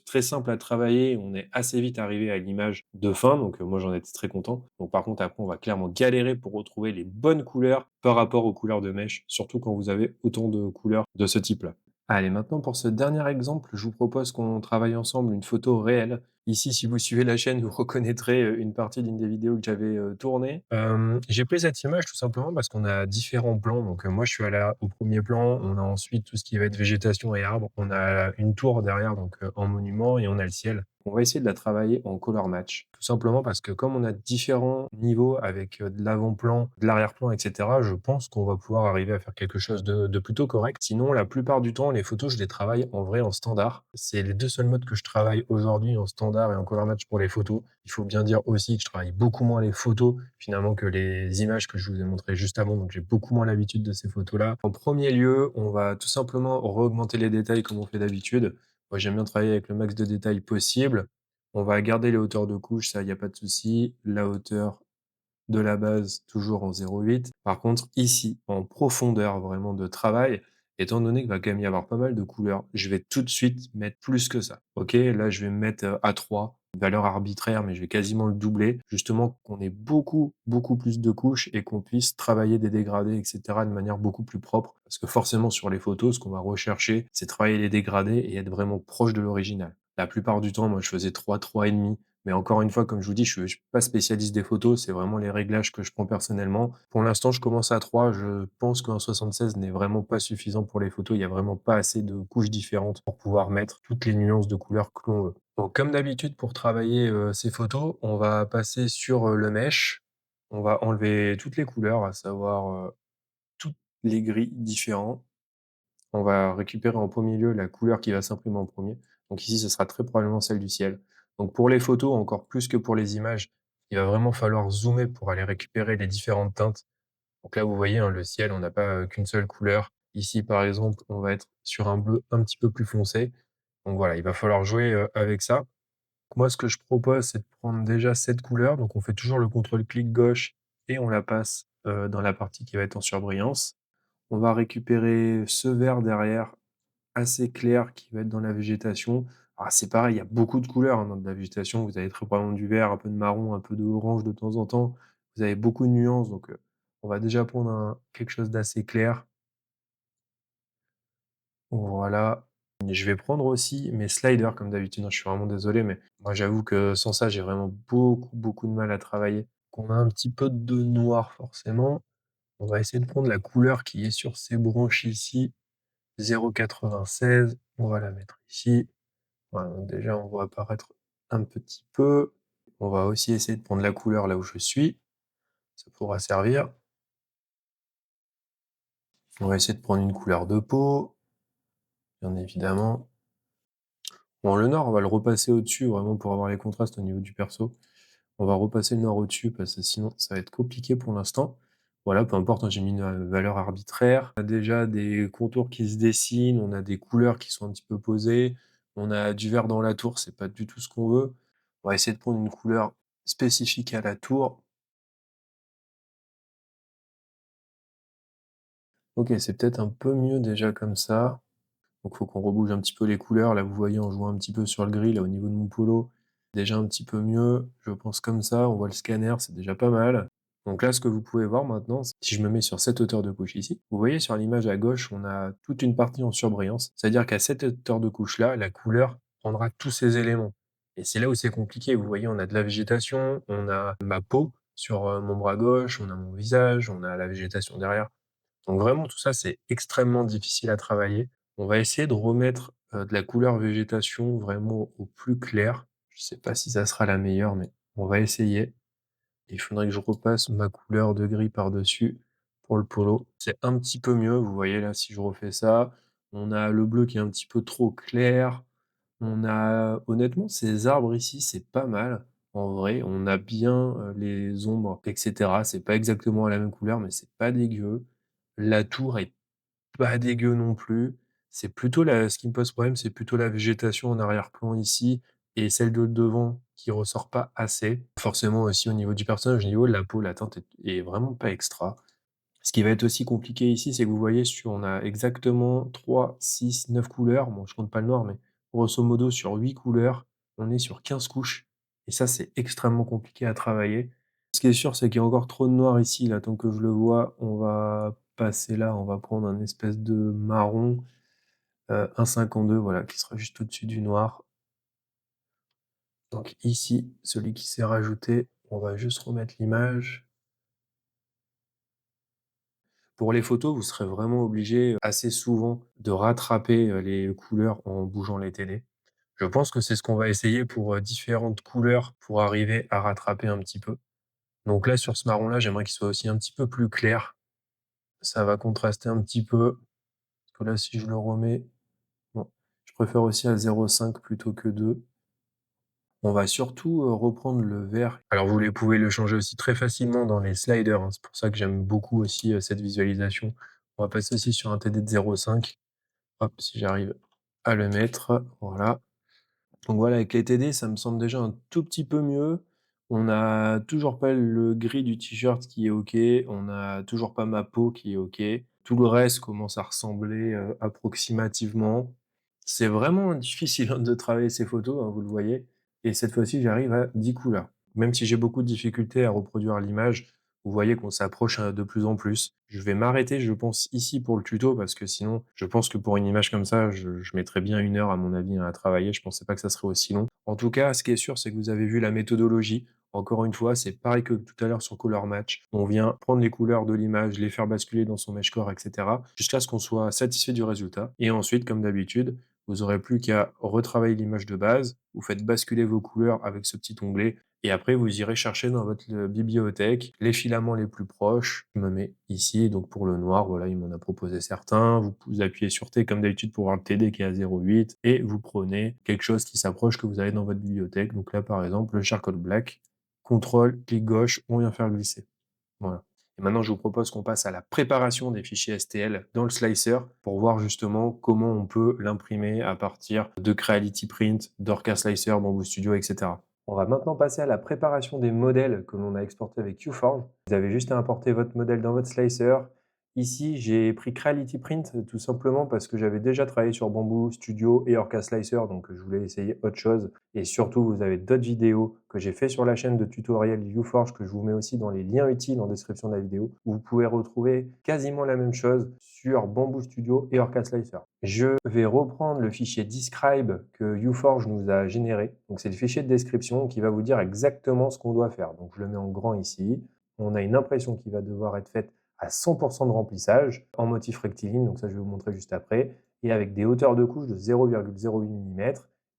Speaker 1: très simple à travailler. On est assez vite arrivé à l'image de fin, donc moi, j'en étais très content. Donc par contre, après, on va clairement galérer pour retrouver les bonnes couleurs par rapport aux couleurs de mesh, surtout quand vous avez autant de couleurs de ce type-là. Allez, maintenant pour ce dernier exemple, je vous propose qu'on travaille ensemble une photo réelle. Ici, si vous suivez la chaîne, vous reconnaîtrez une partie d'une des vidéos que j'avais tournées. J'ai pris cette image tout simplement parce qu'on a différents plans. Donc moi, je suis au premier plan. On a ensuite tout ce qui va être végétation et arbres. On a une tour derrière, donc en monument, et on a le ciel. On va essayer de la travailler en color match, tout simplement parce que comme on a différents niveaux avec de l'avant-plan, de l'arrière-plan, etc., je pense qu'on va pouvoir arriver à faire quelque chose de plutôt correct. Sinon, la plupart du temps, les photos, je les travaille en vrai en standard. C'est les deux seuls modes que je travaille aujourd'hui en standard et en color match pour les photos. Il faut bien dire aussi que je travaille beaucoup moins les photos finalement que les images que je vous ai montrées juste avant, donc j'ai beaucoup moins l'habitude de ces photos-là. En premier lieu, on va tout simplement augmenter les détails comme on fait d'habitude. Moi, j'aime bien travailler avec le max de détails possible. On va garder les hauteurs de couche, ça, il y a pas de souci. La hauteur de la base, toujours en 0,8. Par contre, ici, en profondeur vraiment de travail, étant donné qu'il va quand même y avoir pas mal de couleurs, je vais tout de suite mettre plus que ça. OK? Là, je vais me mettre, à 3, valeur arbitraire, mais je vais quasiment le doubler, justement qu'on ait beaucoup, beaucoup plus de couches et qu'on puisse travailler des dégradés et cetera de manière beaucoup plus propre. Parce que forcément, sur les photos, ce qu'on va rechercher, c'est travailler les dégradés et être vraiment proche de l'original. La plupart du temps, moi, je faisais 3, 3,5. Mais encore une fois, comme je vous dis, je suis pas spécialiste des photos, c'est vraiment les réglages que je prends personnellement. Pour l'instant, je commence à 3. Je pense qu'un 76 n'est vraiment pas suffisant pour les photos. Il y a vraiment pas assez de couches différentes pour pouvoir mettre toutes les nuances de couleurs que l'on veut. Donc comme d'habitude pour travailler, ces photos, on va passer sur, le mesh. On va enlever toutes les couleurs, à savoir, toutes les gris différents. On va récupérer en premier lieu la couleur qui va s'imprimer en premier. Donc ici, ce sera très probablement celle du ciel. Donc pour les photos, encore plus que pour les images, il va vraiment falloir zoomer pour aller récupérer les différentes teintes. Donc là, vous voyez, hein, le ciel, on n'a pas, qu'une seule couleur. Ici, par exemple, on va être sur un bleu un petit peu plus foncé. Donc voilà, il va falloir jouer, avec ça. Moi, ce que je propose, c'est de prendre déjà cette couleur. Donc on fait toujours le contrôle-clic gauche et on la passe, dans la partie qui va être en surbrillance. On va récupérer ce vert derrière, assez clair, qui va être dans la végétation. Alors c'est pareil, il y a beaucoup de couleurs, hein, dans de la végétation. Vous avez très probablement du vert, un peu de marron, un peu d'orange de temps en temps. Vous avez beaucoup de nuances, donc on va déjà prendre quelque chose d'assez clair. Voilà. Je vais prendre aussi mes sliders comme d'habitude, hein. Je suis vraiment désolé, mais moi j'avoue que sans ça, j'ai vraiment beaucoup, beaucoup de mal à travailler. On a un petit peu de noir forcément. On va essayer de prendre la couleur qui est sur ces branches ici, 0,96. On va la mettre ici. Voilà, donc déjà on voit apparaître un petit peu. On va aussi essayer de prendre la couleur là où je suis, ça pourra servir. On va essayer de prendre une couleur de peau, bien évidemment. Bon, le noir, on va le repasser au-dessus, vraiment pour avoir les contrastes au niveau du perso. On va repasser le noir au-dessus parce que sinon ça va être compliqué pour l'instant. Voilà, peu importe, hein, j'ai mis une, valeur arbitraire. On a déjà des contours qui se dessinent, on a des couleurs qui sont un petit peu posées, on a du vert dans la tour, c'est pas du tout ce qu'on veut. On va essayer de prendre une couleur spécifique à la tour. OK, c'est peut-être un peu mieux déjà comme ça. Donc faut qu'on rebouge un petit peu les couleurs. Là, vous voyez, en jouant un petit peu sur le gris, là, au niveau de mon polo, déjà un petit peu mieux. Je pense comme ça, on voit le scanner, c'est déjà pas mal. Donc là, ce que vous pouvez voir maintenant, si je me mets sur cette hauteur de couche ici, vous voyez sur l'image à gauche, on a toute une partie en surbrillance. C'est-à-dire qu'à cette hauteur de couche-là, la couleur prendra tous ces éléments. Et c'est là où c'est compliqué. Vous voyez, on a de la végétation, on a ma peau sur mon bras gauche, on a mon visage, on a la végétation derrière. Donc vraiment tout ça, c'est extrêmement difficile à travailler. On va essayer de remettre, de la couleur végétation vraiment au plus clair. Je sais pas si ça sera la meilleure, mais on va essayer. Il faudrait que je repasse ma couleur de gris par-dessus pour le polo. C'est un petit peu mieux, vous voyez là, si je refais ça. On a le bleu qui est un petit peu trop clair. On a honnêtement, ces arbres ici, c'est pas mal, en vrai. On a bien, les ombres et cetera. C'est pas exactement la même couleur, mais c'est pas dégueu. La tour est pas dégueu non plus. C'est plutôt la ce qui me pose problème, c'est plutôt la végétation en arrière-plan ici et celle de devant qui ressort pas assez. Forcément aussi au niveau du personnage, au niveau de la peau, la teinte est vraiment pas extra. Ce qui va être aussi compliqué ici, c'est que vous voyez on a exactement 3, 6, 9 couleurs. Bon, je compte pas le noir, mais grosso modo sur 8 couleurs, on est sur 15 couches et ça, c'est extrêmement compliqué à travailler. Ce qui est sûr, c'est qu'il y a encore trop de noir ici, là, tant que je le vois, on va passer là, on va prendre un espèce de marron, 1,52 voilà, qui sera juste au-dessus du noir. Donc ici, celui qui s'est rajouté, on va juste remettre l'image. Pour les photos, vous serez vraiment obligé, assez souvent de rattraper, les couleurs en bougeant les télés. Je pense que c'est ce qu'on va essayer pour, différentes couleurs pour arriver à rattraper un petit peu. Donc là, sur ce marron-là, j'aimerais qu'il soit aussi un petit peu plus clair. Ça va contraster un petit peu, parce que là, si je le remets bon, je préfère aussi à 0,5 plutôt que 2. On va surtout, reprendre le vert. Alors vous pouvez le changer aussi très facilement dans les sliders, hein. C'est pour ça que j'aime beaucoup aussi, cette visualisation. On va passer aussi sur un TD de 0,5. Hop, si j'arrive à le mettre, voilà. Donc voilà, avec les TD, ça me semble déjà un tout petit peu mieux. On n'a toujours pas le gris du t-shirt qui est OK, on n'a toujours pas ma peau qui est OK. Tout le reste commence à ressembler, approximativement. C'est vraiment difficile, hein, de travailler ces photos, hein, vous le voyez et cette fois-ci, j'arrive à 10 couleurs. Même si j'ai beaucoup de difficultés à reproduire l'image, vous voyez qu'on s'approche, de plus en plus. Je vais m'arrêter, je pense, ici pour le tuto parce que sinon, je pense que pour une image comme ça, je mettrais bien 1 heure à mon avis, hein, à travailler. Je pensais pas que ça serait aussi long. En tout cas, ce qui est sûr, c'est que vous avez vu la méthodologie. Encore une fois, c'est pareil que tout à l'heure sur Color Match. On vient prendre les couleurs de l'image, les faire basculer dans son Meshcore, et cetera, jusqu'à ce qu'on soit satisfait du résultat. Et ensuite, comme d'habitude, vous aurez plus qu'à retravailler l'image de base. Vous faites basculer vos couleurs avec ce petit onglet et après vous irez chercher dans votre, bibliothèque les filaments les plus proches. Je me mets ici, donc pour le noir, voilà, il m'en a proposé certains. Vous appuyez sur T comme d'habitude pour voir le TD qui est à 0,8 et vous prenez quelque chose qui s'approche que vous avez dans votre bibliothèque. Donc là, par exemple, le charcoal black. Contrôle, clic gauche, on vient faire glisser. Voilà. Et maintenant, je vous propose qu'on passe à la préparation des fichiers STL dans le slicer pour voir justement comment on peut l'imprimer à partir de Creality Print, d'Orca Slicer, Bamboo Studio, etc. On va maintenant passer à la préparation des modèles que l'on a exportés avec QForge. Vous avez juste à importer votre modèle dans votre slicer. Ici, j'ai pris Creality Print tout simplement parce que j'avais déjà travaillé sur Bamboo Studio et Orca Slicer, donc je voulais essayer autre chose. Et surtout, vous avez d'autres vidéos que j'ai fait sur la chaîne de tutoriel UForge que je vous mets aussi dans les liens utiles en description de la vidéo, où vous pouvez retrouver quasiment la même chose sur Bamboo Studio et Orca Slicer. Je vais reprendre le fichier describe que UForge nous a généré. Donc c'est le fichier de description qui va vous dire exactement ce qu'on doit faire. Donc je le mets en grand ici. On a une impression qui va devoir être faite à 100% de remplissage en motif rectiligne, donc ça je vais vous montrer juste après, et avec des hauteurs de couche de 0,08 mm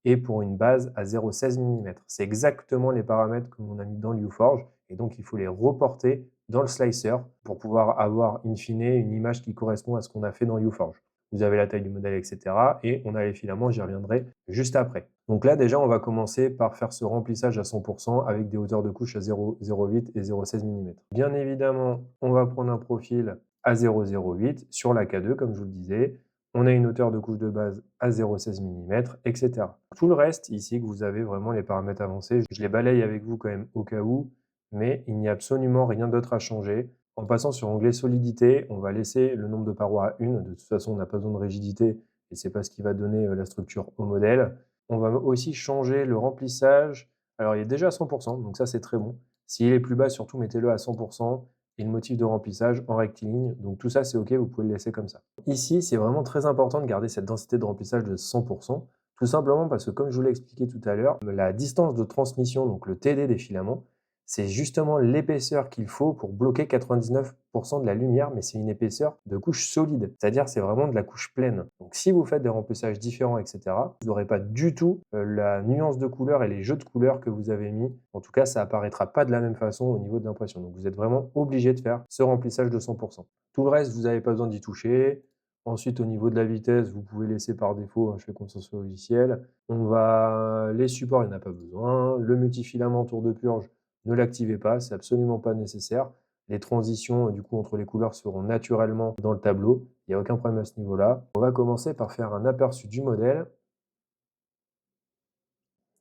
Speaker 1: et pour une base à 0,16 mm. C'est exactement les paramètres que l'on a mis dans l'UForge, et donc il faut les reporter dans le slicer pour pouvoir avoir in fine une image qui correspond à ce qu'on a fait dans UForge. Vous avez la taille du modèle, etc. Et on a les filaments, j'y reviendrai juste après. Donc là, déjà, on va commencer par faire ce remplissage à 100% avec des hauteurs de couche à 0,08 et 0,16 mm. Bien évidemment, on va prendre un profil à 0,08 sur la K2, comme je vous le disais. On a une hauteur de couche de base à 0,16 mm, etc. Tout le reste, ici, que vous avez vraiment les paramètres avancés, je les balaye avec vous quand même au cas où, mais il n'y a absolument rien d'autre à changer. En passant sur onglet solidité, on va laisser le nombre de parois à 1. De toute façon, on n'a pas besoin de rigidité et c'est pas ce qui va donner la structure au modèle. On va aussi changer le remplissage. Alors, il est déjà à 100%, donc ça, c'est très bon. S'il est plus bas, surtout, mettez-le à 100% et le motif de remplissage en rectiligne. Donc, tout ça, c'est OK, vous pouvez le laisser comme ça. Ici, c'est vraiment très important de garder cette densité de remplissage de 100%, tout simplement parce que, comme je vous l'ai expliqué tout à l'heure, la distance de transmission, donc le TD des filaments, c'est justement l'épaisseur qu'il faut pour bloquer 99% de la lumière, mais c'est une épaisseur de couche solide, c'est-à-dire c'est vraiment de la couche pleine. Donc si vous faites des remplissages différents, etc., vous n'aurez pas du tout la nuance de couleur et les jeux de couleurs que vous avez mis. En tout cas, ça apparaîtra pas de la même façon au niveau de l'impression. Donc vous êtes vraiment obligé de faire ce remplissage de 100%. Tout le reste, vous n'avez pas besoin d'y toucher. Ensuite, au niveau de la vitesse, vous pouvez laisser par défaut, je fais confiance au logiciel. Les supports, il n'y en a pas besoin. Le multifilament tour de purge, ne l'activez pas, c'est absolument pas nécessaire. Les transitions du coup entre les couleurs seront naturellement dans le tableau. Il n'y a aucun problème à ce niveau-là. On va commencer par faire un aperçu du modèle.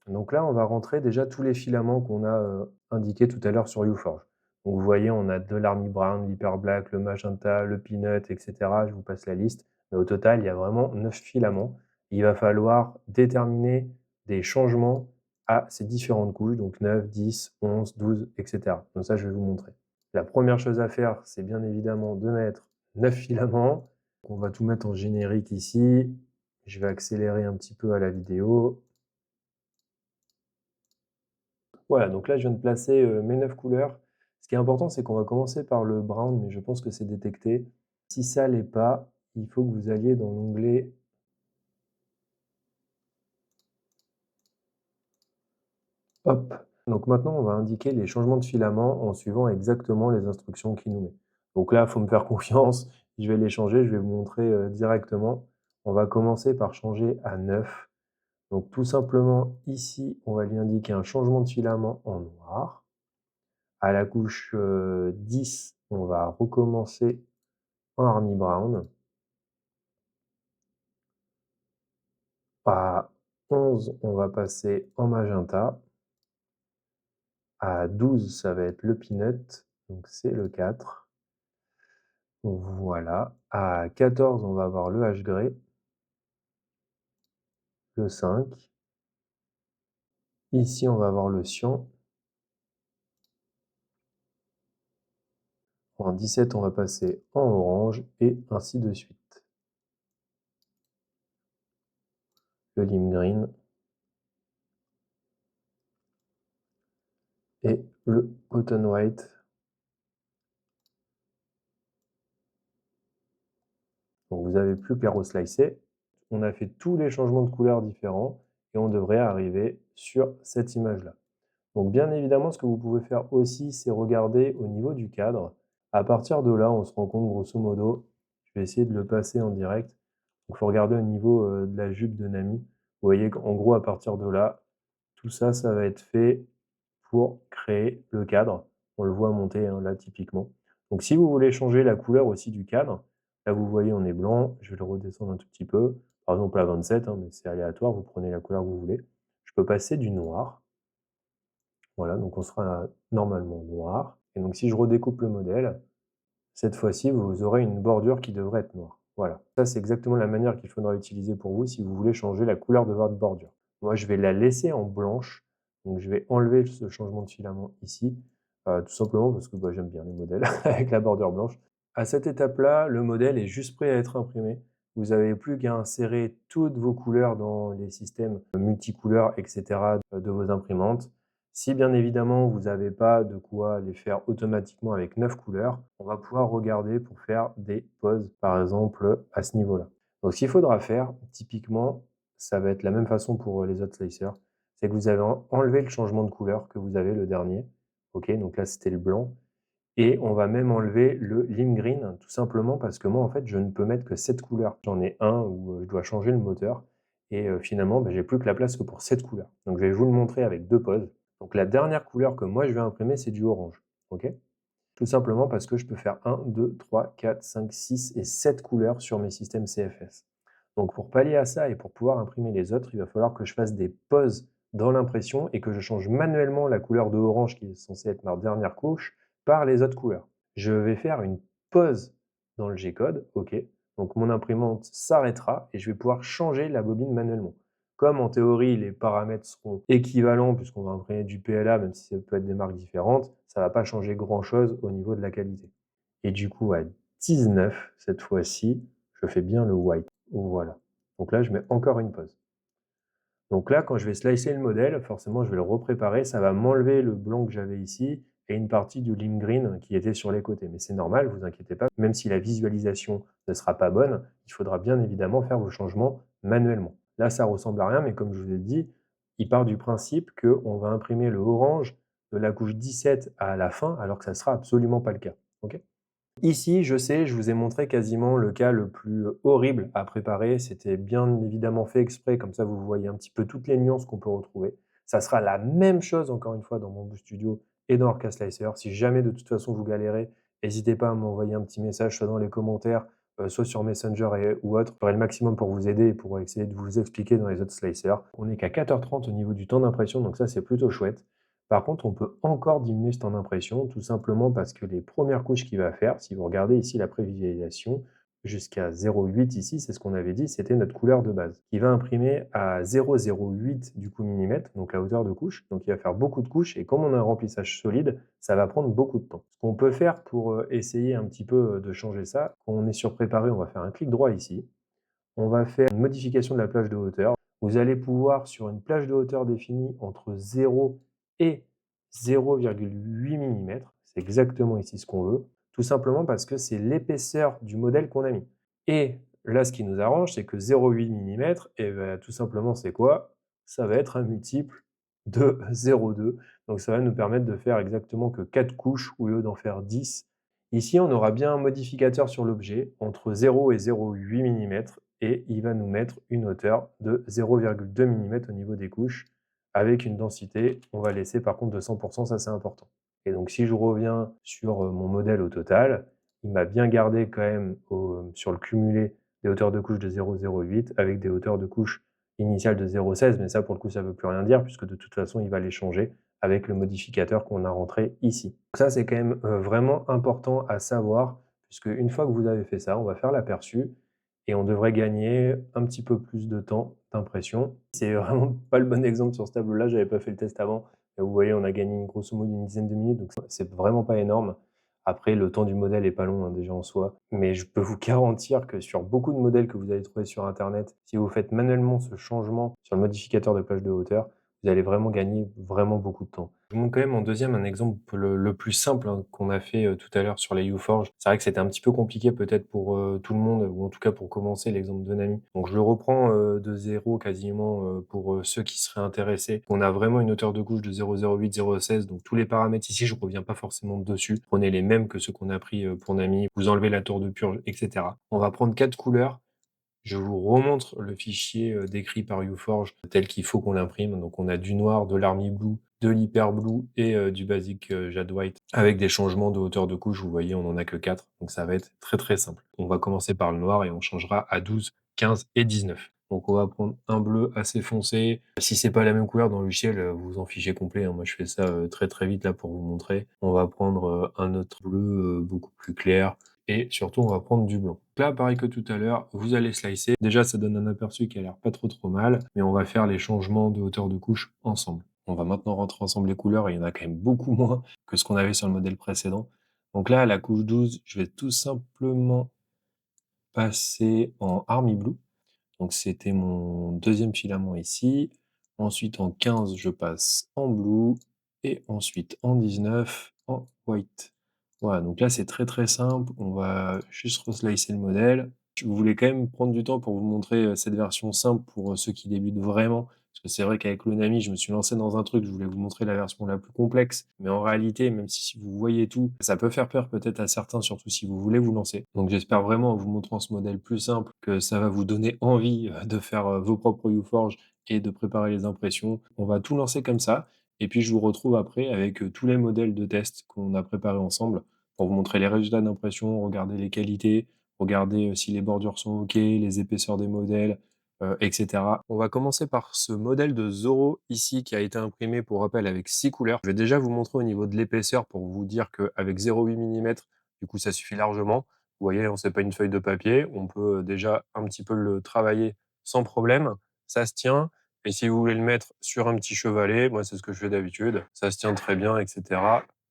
Speaker 1: Donc là, on va rentrer déjà tous les filaments qu'on a indiqués tout à l'heure sur UForge. Donc vous voyez, on a de l'Army Brown, l'Hyper Black, le Magenta, le Peanut, etc. Je vous passe la liste. Mais au total, il y a vraiment 9 filaments. Il va falloir déterminer des changements à ces différentes couches, donc 9, 10, 11, 12, etc. Donc ça, je vais vous montrer. La première chose à faire, c'est bien évidemment de mettre 9 filaments. On va tout mettre en générique ici. Je vais accélérer un petit peu à la vidéo. Voilà, donc là, je viens de placer mes 9 couleurs. Ce qui est important, c'est qu'on va commencer par le brown, mais je pense que c'est détecté. Si ça l'est pas, il faut que vous alliez dans l'onglet Hop. Donc maintenant, on va indiquer les changements de filament en suivant exactement les instructions qu'il nous met. Donc là, il faut me faire confiance. Je vais les changer, je vais vous montrer directement. On va commencer par changer à 9. Donc tout simplement, ici, on va lui indiquer un changement de filament en noir. À la couche 10, on va recommencer en Army Brown. À 11, on va passer en Magenta. À 12, ça va être le Peanut, donc c'est le 4. Voilà. À 14, on va avoir le H-Grey. Le 5. Ici, on va avoir le cyan. En 17, on va passer en orange et ainsi de suite. Le lime green. Et le cotton white. Donc vous n'avez plus qu'à reslicer. On a fait tous les changements de couleurs différents et on devrait arriver sur cette image-là. Donc bien évidemment, ce que vous pouvez faire aussi, c'est regarder au niveau du cadre. À partir de là, on se rend compte grosso modo, je vais essayer de le passer en direct. Donc il faut regarder au niveau de la jupe de Nami. Vous voyez qu'en gros, à partir de là, tout ça, ça va être fait pour créer le cadre. On le voit monter là typiquement. Donc si vous voulez changer la couleur aussi du cadre, là vous voyez on est blanc, je vais le redescendre un tout petit peu, par exemple à 27, hein, mais c'est aléatoire, vous prenez la couleur que vous voulez. Je peux passer du noir, voilà, donc on sera normalement noir. Et donc si je redécoupe le modèle, cette fois-ci vous aurez une bordure qui devrait être noire. Voilà, ça c'est exactement la manière qu'il faudra utiliser pour vous si vous voulez changer la couleur de votre bordure. Moi je vais la laisser en blanche, donc je vais enlever ce changement de filament ici, tout simplement parce que bah, j'aime bien les modèles avec la bordure blanche. À cette étape-là, le modèle est juste prêt à être imprimé. Vous n'avez plus qu'à insérer toutes vos couleurs dans les systèmes multicouleurs, etc. de vos imprimantes. Si bien évidemment vous n'avez pas de quoi les faire automatiquement avec 9 couleurs, on va pouvoir regarder pour faire des poses, par exemple, à ce niveau-là. Donc ce qu'il faudra faire, typiquement, ça va être la même façon pour les autres slicers, c'est que vous avez enlevé le changement de couleur que vous avez le dernier. Ok, donc là c'était le blanc. Et on va même enlever le lime green, tout simplement parce que moi, en fait, je ne peux mettre que cette couleur. J'en ai un où je dois changer le moteur. Et finalement, bah, j'ai plus que la place que pour cette couleur. Donc je vais vous le montrer avec 2 poses. Donc la dernière couleur que moi je vais imprimer, c'est du orange. Ok, tout simplement parce que je peux faire 1, 2, 3, 4, 5, 6 et 7 couleurs sur mes systèmes CFS. Donc pour pallier à ça et pour pouvoir imprimer les autres, il va falloir que je fasse des poses dans l'impression et que je change manuellement la couleur de orange qui est censée être ma dernière couche par les autres couleurs. Je vais faire une pause dans le G-code, ok. Donc mon imprimante s'arrêtera et je vais pouvoir changer la bobine manuellement. Comme en théorie les paramètres seront équivalents puisqu'on va imprimer du PLA, même si ça peut être des marques différentes, ça ne va pas changer grand chose au niveau de la qualité. Et du coup à 19, cette fois-ci, je fais bien le white. Voilà. Donc là, je mets encore une pause. Donc là, quand je vais slicer le modèle, forcément, je vais le repréparer. Ça va m'enlever le blanc que j'avais ici et une partie du lime green qui était sur les côtés. Mais c'est normal, vous inquiétez pas. Même si la visualisation ne sera pas bonne, il faudra bien évidemment faire vos changements manuellement. Là, ça ressemble à rien, mais comme je vous ai dit, il part du principe qu'on va imprimer le orange de la couche 17 à la fin, alors que ça ne sera absolument pas le cas. Ok. Ici, je sais, je vous ai montré quasiment le cas le plus horrible à préparer. C'était bien évidemment fait exprès, comme ça vous voyez un petit peu toutes les nuances qu'on peut retrouver. Ça sera la même chose encore une fois dans Bamboo Studio et dans Orca Slicer. Si jamais de toute façon vous galérez, n'hésitez pas à m'envoyer un petit message, soit dans les commentaires, soit sur Messenger ou autre. Je ferai le maximum pour vous aider et pour essayer de vous expliquer dans les autres slicers. On n'est qu'à 4h30 au niveau du temps d'impression, donc ça c'est plutôt chouette. Par contre, on peut encore diminuer ce temps d'impression, tout simplement parce que les premières couches qu'il va faire, si vous regardez ici la prévisualisation, jusqu'à 0,8 ici, c'est ce qu'on avait dit, c'était notre couleur de base. Il va imprimer à 0,08 du coup millimètre, donc la hauteur de couche. Donc il va faire beaucoup de couches et comme on a un remplissage solide, ça va prendre beaucoup de temps. Ce qu'on peut faire pour essayer un petit peu de changer ça, quand on est sur préparé, on va faire un clic droit ici. On va faire une modification de la plage de hauteur. Vous allez pouvoir, sur une plage de hauteur définie entre 0 et 0,8 mm, c'est exactement ici ce qu'on veut, tout simplement parce que c'est l'épaisseur du modèle qu'on a mis. Et là, ce qui nous arrange, c'est que 0,8 mm, et ben, tout simplement, c'est quoi? Ça va être un multiple de 0,2. Donc ça va nous permettre de faire exactement que 4 couches au lieu d'en faire 10. Ici, on aura bien un modificateur sur l'objet entre 0 et 0,8 mm et il va nous mettre une hauteur de 0,2 mm au niveau des couches avec une densité, on va laisser par contre de 100%, ça c'est important. Et donc si je reviens sur mon modèle au total, il m'a bien gardé quand même sur le cumulé des hauteurs de couche de 0,08 avec des hauteurs de couche initiales de 0,16, mais ça pour le coup ça ne veut plus rien dire puisque de toute façon il va les changer avec le modificateur qu'on a rentré ici. Ça c'est quand même vraiment important à savoir puisque une fois que vous avez fait ça, on va faire l'aperçu et on devrait gagner un petit peu plus de temps d'impression. C'est vraiment pas le bon exemple sur ce tableau-là, j'avais pas fait le test avant. Et vous voyez, on a gagné grosso modo une dizaine de minutes, donc c'est vraiment pas énorme. Après, le temps du modèle est pas long hein, déjà en soi, mais je peux vous garantir que sur beaucoup de modèles que vous allez trouver sur Internet, si vous faites manuellement ce changement sur le modificateur de plage de hauteur, vous allez vraiment gagner vraiment beaucoup de temps. Je vous montre quand même en deuxième un exemple le plus simple hein, qu'on a fait tout à l'heure sur les UForge. C'est vrai que c'était un petit peu compliqué peut-être pour tout le monde, ou en tout cas pour commencer l'exemple de Nami. Donc je le reprends de zéro quasiment pour ceux qui seraient intéressés. On a vraiment une hauteur de couche de 0,08, 0,16, donc tous les paramètres ici, je reviens pas forcément dessus. Prenez les mêmes que ceux qu'on a pris pour Nami, vous enlevez la tour de purge, etc. On va prendre 4 couleurs. Je vous remontre le fichier décrit par UForge tel qu'il faut qu'on l'imprime. Donc on a du noir, de l'army blue, de l'Hyper Blue et du Basic Jade White avec des changements de hauteur de couche. Vous voyez, on en a que 4, donc ça va être très très simple. On va commencer par le noir et on changera à 12, 15 et 19. Donc on va prendre un bleu assez foncé. Si c'est pas la même couleur dans le logiciel, vous vous en fichez complet, hein. Moi je fais ça très très vite là pour vous montrer. On va prendre un autre bleu beaucoup plus clair et surtout on va prendre du blanc. Là, pareil que tout à l'heure, vous allez slicer. Déjà, ça donne un aperçu qui a l'air pas trop mal, mais on va faire les changements de hauteur de couche ensemble. On va maintenant rentrer ensemble les couleurs et il y en a quand même beaucoup moins que ce qu'on avait sur le modèle précédent. Donc là, à la couche 12, je vais tout simplement passer en Army Blue. Donc c'était mon deuxième filament ici. Ensuite, en 15, je passe en Blue et ensuite en 19, en White. Voilà, donc là, c'est très très simple. On va juste reslicer le modèle. Je voulais quand même prendre du temps pour vous montrer cette version simple pour ceux qui débutent vraiment. Parce que c'est vrai qu'avec l'Onami, je me suis lancé dans un truc, je voulais vous montrer la version la plus complexe. Mais en réalité, même si vous voyez tout, ça peut faire peur peut-être à certains, surtout si vous voulez vous lancer. Donc j'espère vraiment en vous montrant ce modèle plus simple que ça va vous donner envie de faire vos propres UForge et de préparer les impressions. On va tout lancer comme ça. Et puis je vous retrouve après avec tous les modèles de test qu'on a préparés ensemble pour vous montrer les résultats d'impression, regarder les qualités, regarder si les bordures sont OK, les épaisseurs des modèles, etc. On va commencer par ce modèle de Zoro ici qui a été imprimé pour rappel avec 6 couleurs. Je vais déjà vous montrer au niveau de l'épaisseur pour vous dire qu'avec 0,8 mm, du coup ça suffit largement. Vous voyez, on c'est pas une feuille de papier, on peut déjà un petit peu le travailler sans problème. Ça se tient. Et si vous voulez le mettre sur un petit chevalet, moi c'est ce que je fais d'habitude, ça se tient très bien, etc.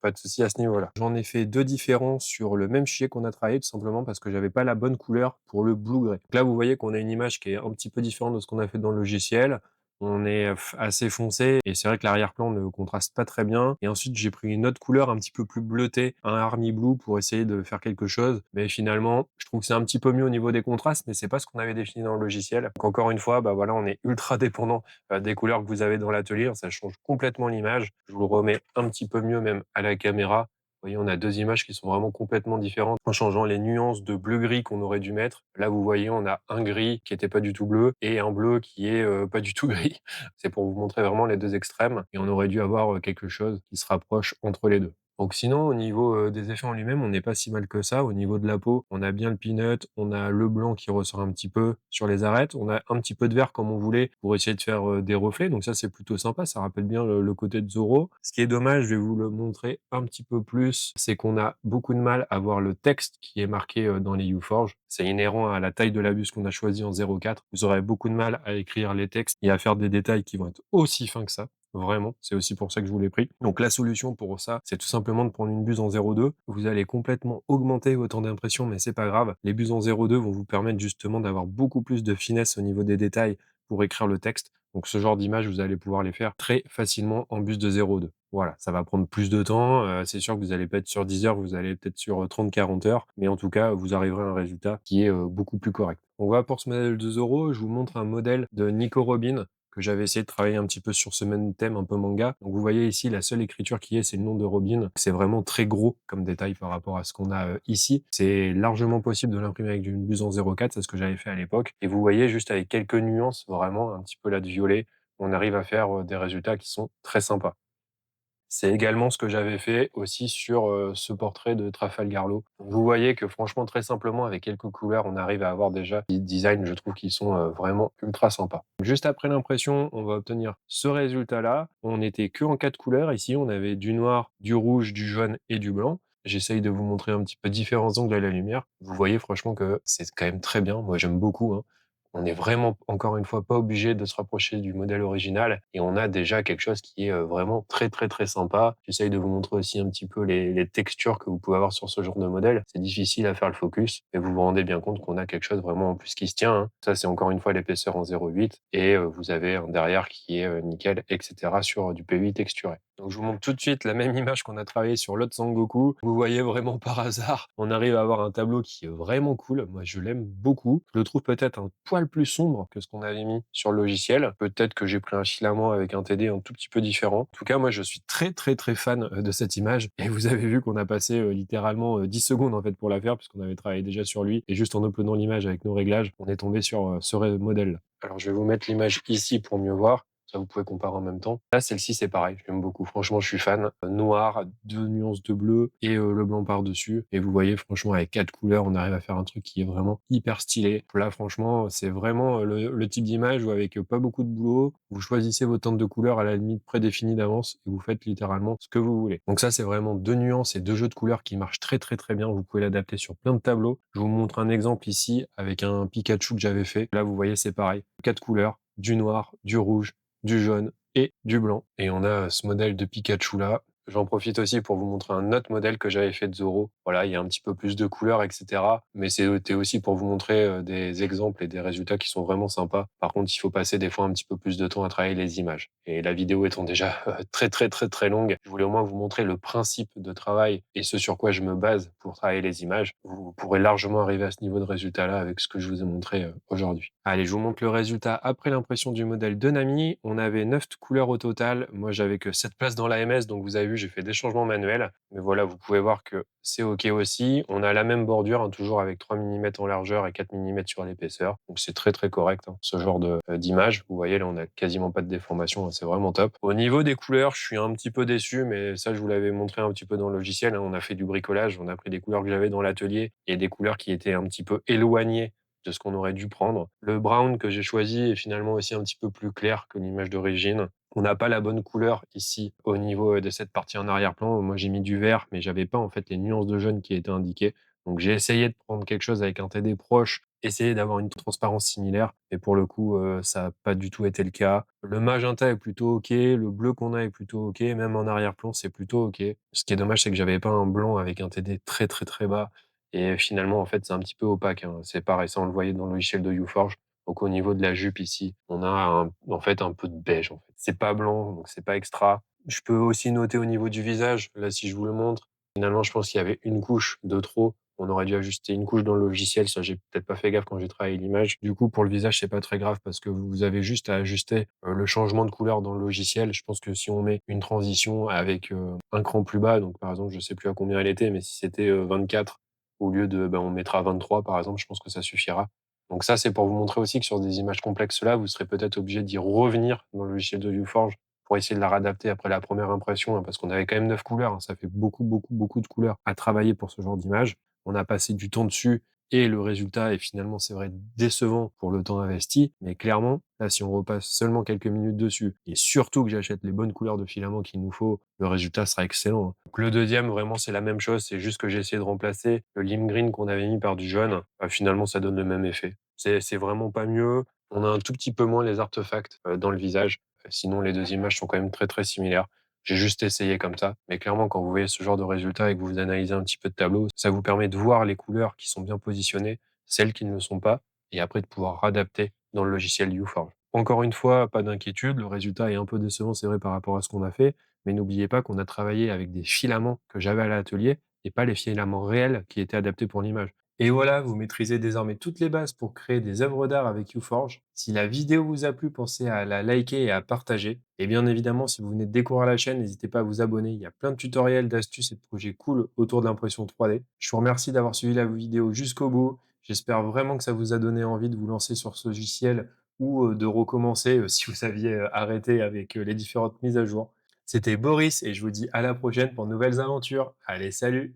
Speaker 1: Pas de souci à ce niveau-là. J'en ai fait 2 différents sur le même fichier qu'on a travaillé, tout simplement parce que j'avais pas la bonne couleur pour le blue gray. Là, vous voyez qu'on a une image qui est un petit peu différente de ce qu'on a fait dans le logiciel. On est assez foncé et c'est vrai que l'arrière-plan ne contraste pas très bien. Et ensuite, j'ai pris une autre couleur un petit peu plus bleutée, un Army Blue, pour essayer de faire quelque chose. Mais finalement, je trouve que c'est un petit peu mieux au niveau des contrastes, mais c'est pas ce qu'on avait défini dans le logiciel. Donc encore une fois, bah voilà, on est ultra dépendant des couleurs que vous avez dans l'atelier. Ça change complètement l'image. Je vous le remets un petit peu mieux même à la caméra. Vous voyez, on a 2 images qui sont vraiment complètement différentes en changeant les nuances de bleu-gris qu'on aurait dû mettre. Là, vous voyez, on a un gris qui était pas du tout bleu et un bleu qui est pas du tout gris. C'est pour vous montrer vraiment les 2 extrêmes et on aurait dû avoir quelque chose qui se rapproche entre les 2. Donc sinon, au niveau des effets en lui-même, on n'est pas si mal que ça. Au niveau de la peau, on a bien le peanut, on a le blanc qui ressort un petit peu sur les arêtes, on a un petit peu de vert comme on voulait pour essayer de faire des reflets. Donc ça, c'est plutôt sympa, ça rappelle bien le côté de Zoro. Ce qui est dommage, je vais vous le montrer un petit peu plus, c'est qu'on a beaucoup de mal à voir le texte qui est marqué dans les UForge. C'est inhérent à la taille de la buse qu'on a choisi en 0,4. Vous aurez beaucoup de mal à écrire les textes et à faire des détails qui vont être aussi fins que ça. Vraiment, c'est aussi pour ça que je vous l'ai pris. Donc la solution pour ça, c'est tout simplement de prendre une buse en 0,2. Vous allez complètement augmenter votre temps d'impression, mais c'est pas grave. Les buses en 0,2 vont vous permettre justement d'avoir beaucoup plus de finesse au niveau des détails pour écrire le texte. Donc ce genre d'image, vous allez pouvoir les faire très facilement en buse de 0,2. Voilà, ça va prendre plus de temps. C'est sûr que vous allez pas être sur 10 heures, vous allez peut-être sur 30-40 heures. Mais en tout cas, vous arriverez à un résultat qui est beaucoup plus correct. Donc voilà pour ce modèle de Zoro. Je vous montre un modèle de Nico Robin que j'avais essayé de travailler un petit peu sur ce même thème un peu manga. Donc vous voyez ici, la seule écriture qui est, c'est le nom de Robin. C'est vraiment très gros comme détail par rapport à ce qu'on a ici. C'est largement possible de l'imprimer avec une buse en 0,4, c'est ce que j'avais fait à l'époque. Et vous voyez, juste avec quelques nuances, vraiment un petit peu là de violet, on arrive à faire des résultats qui sont très sympas. C'est également ce que j'avais fait aussi sur ce portrait de Trafalgar Law. Vous voyez que franchement, très simplement, avec quelques couleurs, on arrive à avoir déjà des designs, je trouve, qui sont vraiment ultra sympas. Juste après l'impression, on va obtenir ce résultat-là. On n'était que en 4 couleurs. Ici, on avait du noir, du rouge, du jaune et du blanc. J'essaye de vous montrer un petit peu différents angles à la lumière. Vous voyez franchement que c'est quand même très bien. Moi, j'aime beaucoup, hein. On n'est vraiment, encore une fois, pas obligé de se rapprocher du modèle original et on a déjà quelque chose qui est vraiment très, très, très sympa. J'essaye de vous montrer aussi un petit peu les textures que vous pouvez avoir sur ce genre de modèle. C'est difficile à faire le focus, mais vous vous rendez bien compte qu'on a quelque chose vraiment en plus qui se tient, hein. Ça, c'est encore une fois l'épaisseur en 0,8 et vous avez un derrière qui est nickel, etc. sur du P8 texturé. Donc je vous montre tout de suite la même image qu'on a travaillé sur l'autre Sangoku. Vous voyez vraiment par hasard, on arrive à avoir un tableau qui est vraiment cool. Moi, je l'aime beaucoup. Je le trouve peut-être un poil plus sombre que ce qu'on avait mis sur le logiciel. Peut-être que j'ai pris un filament avec un TD un tout petit peu différent. En tout cas, moi, je suis très, très, très fan de cette image. Et vous avez vu qu'on a passé littéralement 10 secondes en fait pour la faire, puisqu'on avait travaillé déjà sur lui. Et juste en uploadant l'image avec nos réglages, on est tombé sur ce modèle-là. Alors, je vais vous mettre l'image ici pour mieux voir. Ça, vous pouvez comparer en même temps. Là, celle-ci, c'est pareil, j'aime beaucoup. Franchement, je suis fan. Noir, 2 nuances de bleu et le blanc par-dessus. Et vous voyez, franchement, avec 4 couleurs, on arrive à faire un truc qui est vraiment hyper stylé. Là, franchement, c'est vraiment le type d'image où avec pas beaucoup de boulot, vous choisissez vos teintes de couleurs à la limite prédéfinies d'avance et vous faites littéralement ce que vous voulez. Donc ça, c'est vraiment 2 nuances et 2 jeux de couleurs qui marchent très, très, très bien. Vous pouvez l'adapter sur plein de tableaux. Je vous montre un exemple ici avec un Pikachu que j'avais fait. Là, vous voyez, c'est pareil. 4 couleurs, du noir, du rouge, du jaune et du blanc. Et on a ce modèle de Pikachu là. J'en profite aussi pour vous montrer un autre modèle que j'avais fait de Zoro. Voilà, il y a un petit peu plus de couleurs, etc. Mais c'était aussi pour vous montrer des exemples et des résultats qui sont vraiment sympas. Par contre, il faut passer des fois un petit peu plus de temps à travailler les images. Et la vidéo étant déjà très très très très longue, je voulais au moins vous montrer le principe de travail et ce sur quoi je me base pour travailler les images. Vous pourrez largement arriver à ce niveau de résultat-là avec ce que je vous ai montré aujourd'hui. Allez, je vous montre le résultat après l'impression du modèle de Nami. On avait 9 couleurs au total. Moi, j'avais que 7 places dans l'AMS, donc vous avez vu, j'ai fait des changements manuels. Mais voilà, vous pouvez voir que c'est OK aussi. On a la même bordure, hein, toujours avec 3 mm en largeur et 4 mm sur l'épaisseur. Donc c'est très très correct, hein, ce genre d'image. Vous voyez, là, on a quasiment pas de déformation, hein, c'est vraiment top. Au niveau des couleurs, je suis un petit peu déçu, mais ça, je vous l'avais montré un petit peu dans le logiciel, hein. On a fait du bricolage, on a pris des couleurs que j'avais dans l'atelier et des couleurs qui étaient un petit peu éloignées de ce qu'on aurait dû prendre. Le brown que j'ai choisi est finalement aussi un petit peu plus clair que l'image d'origine. On n'a pas la bonne couleur ici au niveau de cette partie en arrière-plan. Moi, j'ai mis du vert, mais j'avais pas en fait les nuances de jaune qui étaient indiquées. Donc, j'ai essayé de prendre quelque chose avec un TD proche, essayer d'avoir une transparence similaire. Mais pour le coup, ça n'a pas du tout été le cas. Le magenta est plutôt OK. Le bleu qu'on a est plutôt OK. Même en arrière-plan, c'est plutôt OK. Ce qui est dommage, c'est que j'avais pas un blanc avec un TD très, très, très bas. Et finalement, en fait, c'est un petit peu opaque, hein. C'est pareil, ça on le voyait dans le logiciel de UForge. Donc au niveau de la jupe ici, on a en fait un peu de beige en fait. C'est pas blanc, donc c'est pas extra. Je peux aussi noter au niveau du visage, là si je vous le montre, finalement je pense qu'il y avait une couche de trop. On aurait dû ajuster une couche dans le logiciel, ça j'ai peut-être pas fait gaffe quand j'ai travaillé l'image. Du coup pour le visage c'est pas très grave parce que vous avez juste à ajuster le changement de couleur dans le logiciel. Je pense que si on met une transition avec un cran plus bas, donc par exemple je sais plus à combien elle était, mais si c'était 24 au lieu de, on mettra 23 par exemple, je pense que ça suffira. Donc ça, c'est pour vous montrer aussi que sur des images complexes là, vous serez peut-être obligé d'y revenir dans le logiciel de UForge pour essayer de la réadapter après la première impression, hein, parce qu'on avait quand même 9 couleurs, hein, ça fait beaucoup, beaucoup, beaucoup de couleurs à travailler pour ce genre d'image. On a passé du temps dessus et le résultat est finalement, c'est vrai, décevant pour le temps investi. Mais clairement, là, si on repasse seulement quelques minutes dessus et surtout que j'achète les bonnes couleurs de filament qu'il nous faut, le résultat sera excellent, hein. Donc le deuxième, vraiment, c'est la même chose. C'est juste que j'ai essayé de remplacer le lime green qu'on avait mis par du jaune. Bah, finalement, ça donne le même effet. C'est vraiment pas mieux. On a un tout petit peu moins les artefacts dans le visage. Sinon, les deux images sont quand même très, très similaires. J'ai juste essayé comme ça. Mais clairement, quand vous voyez ce genre de résultat et que vous analysez un petit peu de tableau, ça vous permet de voir les couleurs qui sont bien positionnées, celles qui ne le sont pas, et après de pouvoir adapter dans le logiciel UForge. Encore une fois, pas d'inquiétude, le résultat est un peu décevant, c'est vrai, par rapport à ce qu'on a fait, mais n'oubliez pas qu'on a travaillé avec des filaments que j'avais à l'atelier et pas les filaments réels qui étaient adaptés pour l'image. Et voilà, vous maîtrisez désormais toutes les bases pour créer des œuvres d'art avec UForge. Si la vidéo vous a plu, pensez à la liker et à partager. Et bien évidemment, si vous venez de découvrir la chaîne, n'hésitez pas à vous abonner. Il y a plein de tutoriels, d'astuces et de projets cool autour de l'impression 3D. Je vous remercie d'avoir suivi la vidéo jusqu'au bout. J'espère vraiment que ça vous a donné envie de vous lancer sur ce logiciel ou de recommencer si vous aviez arrêté avec les différentes mises à jour. C'était Boris et je vous dis à la prochaine pour de nouvelles aventures. Allez, salut!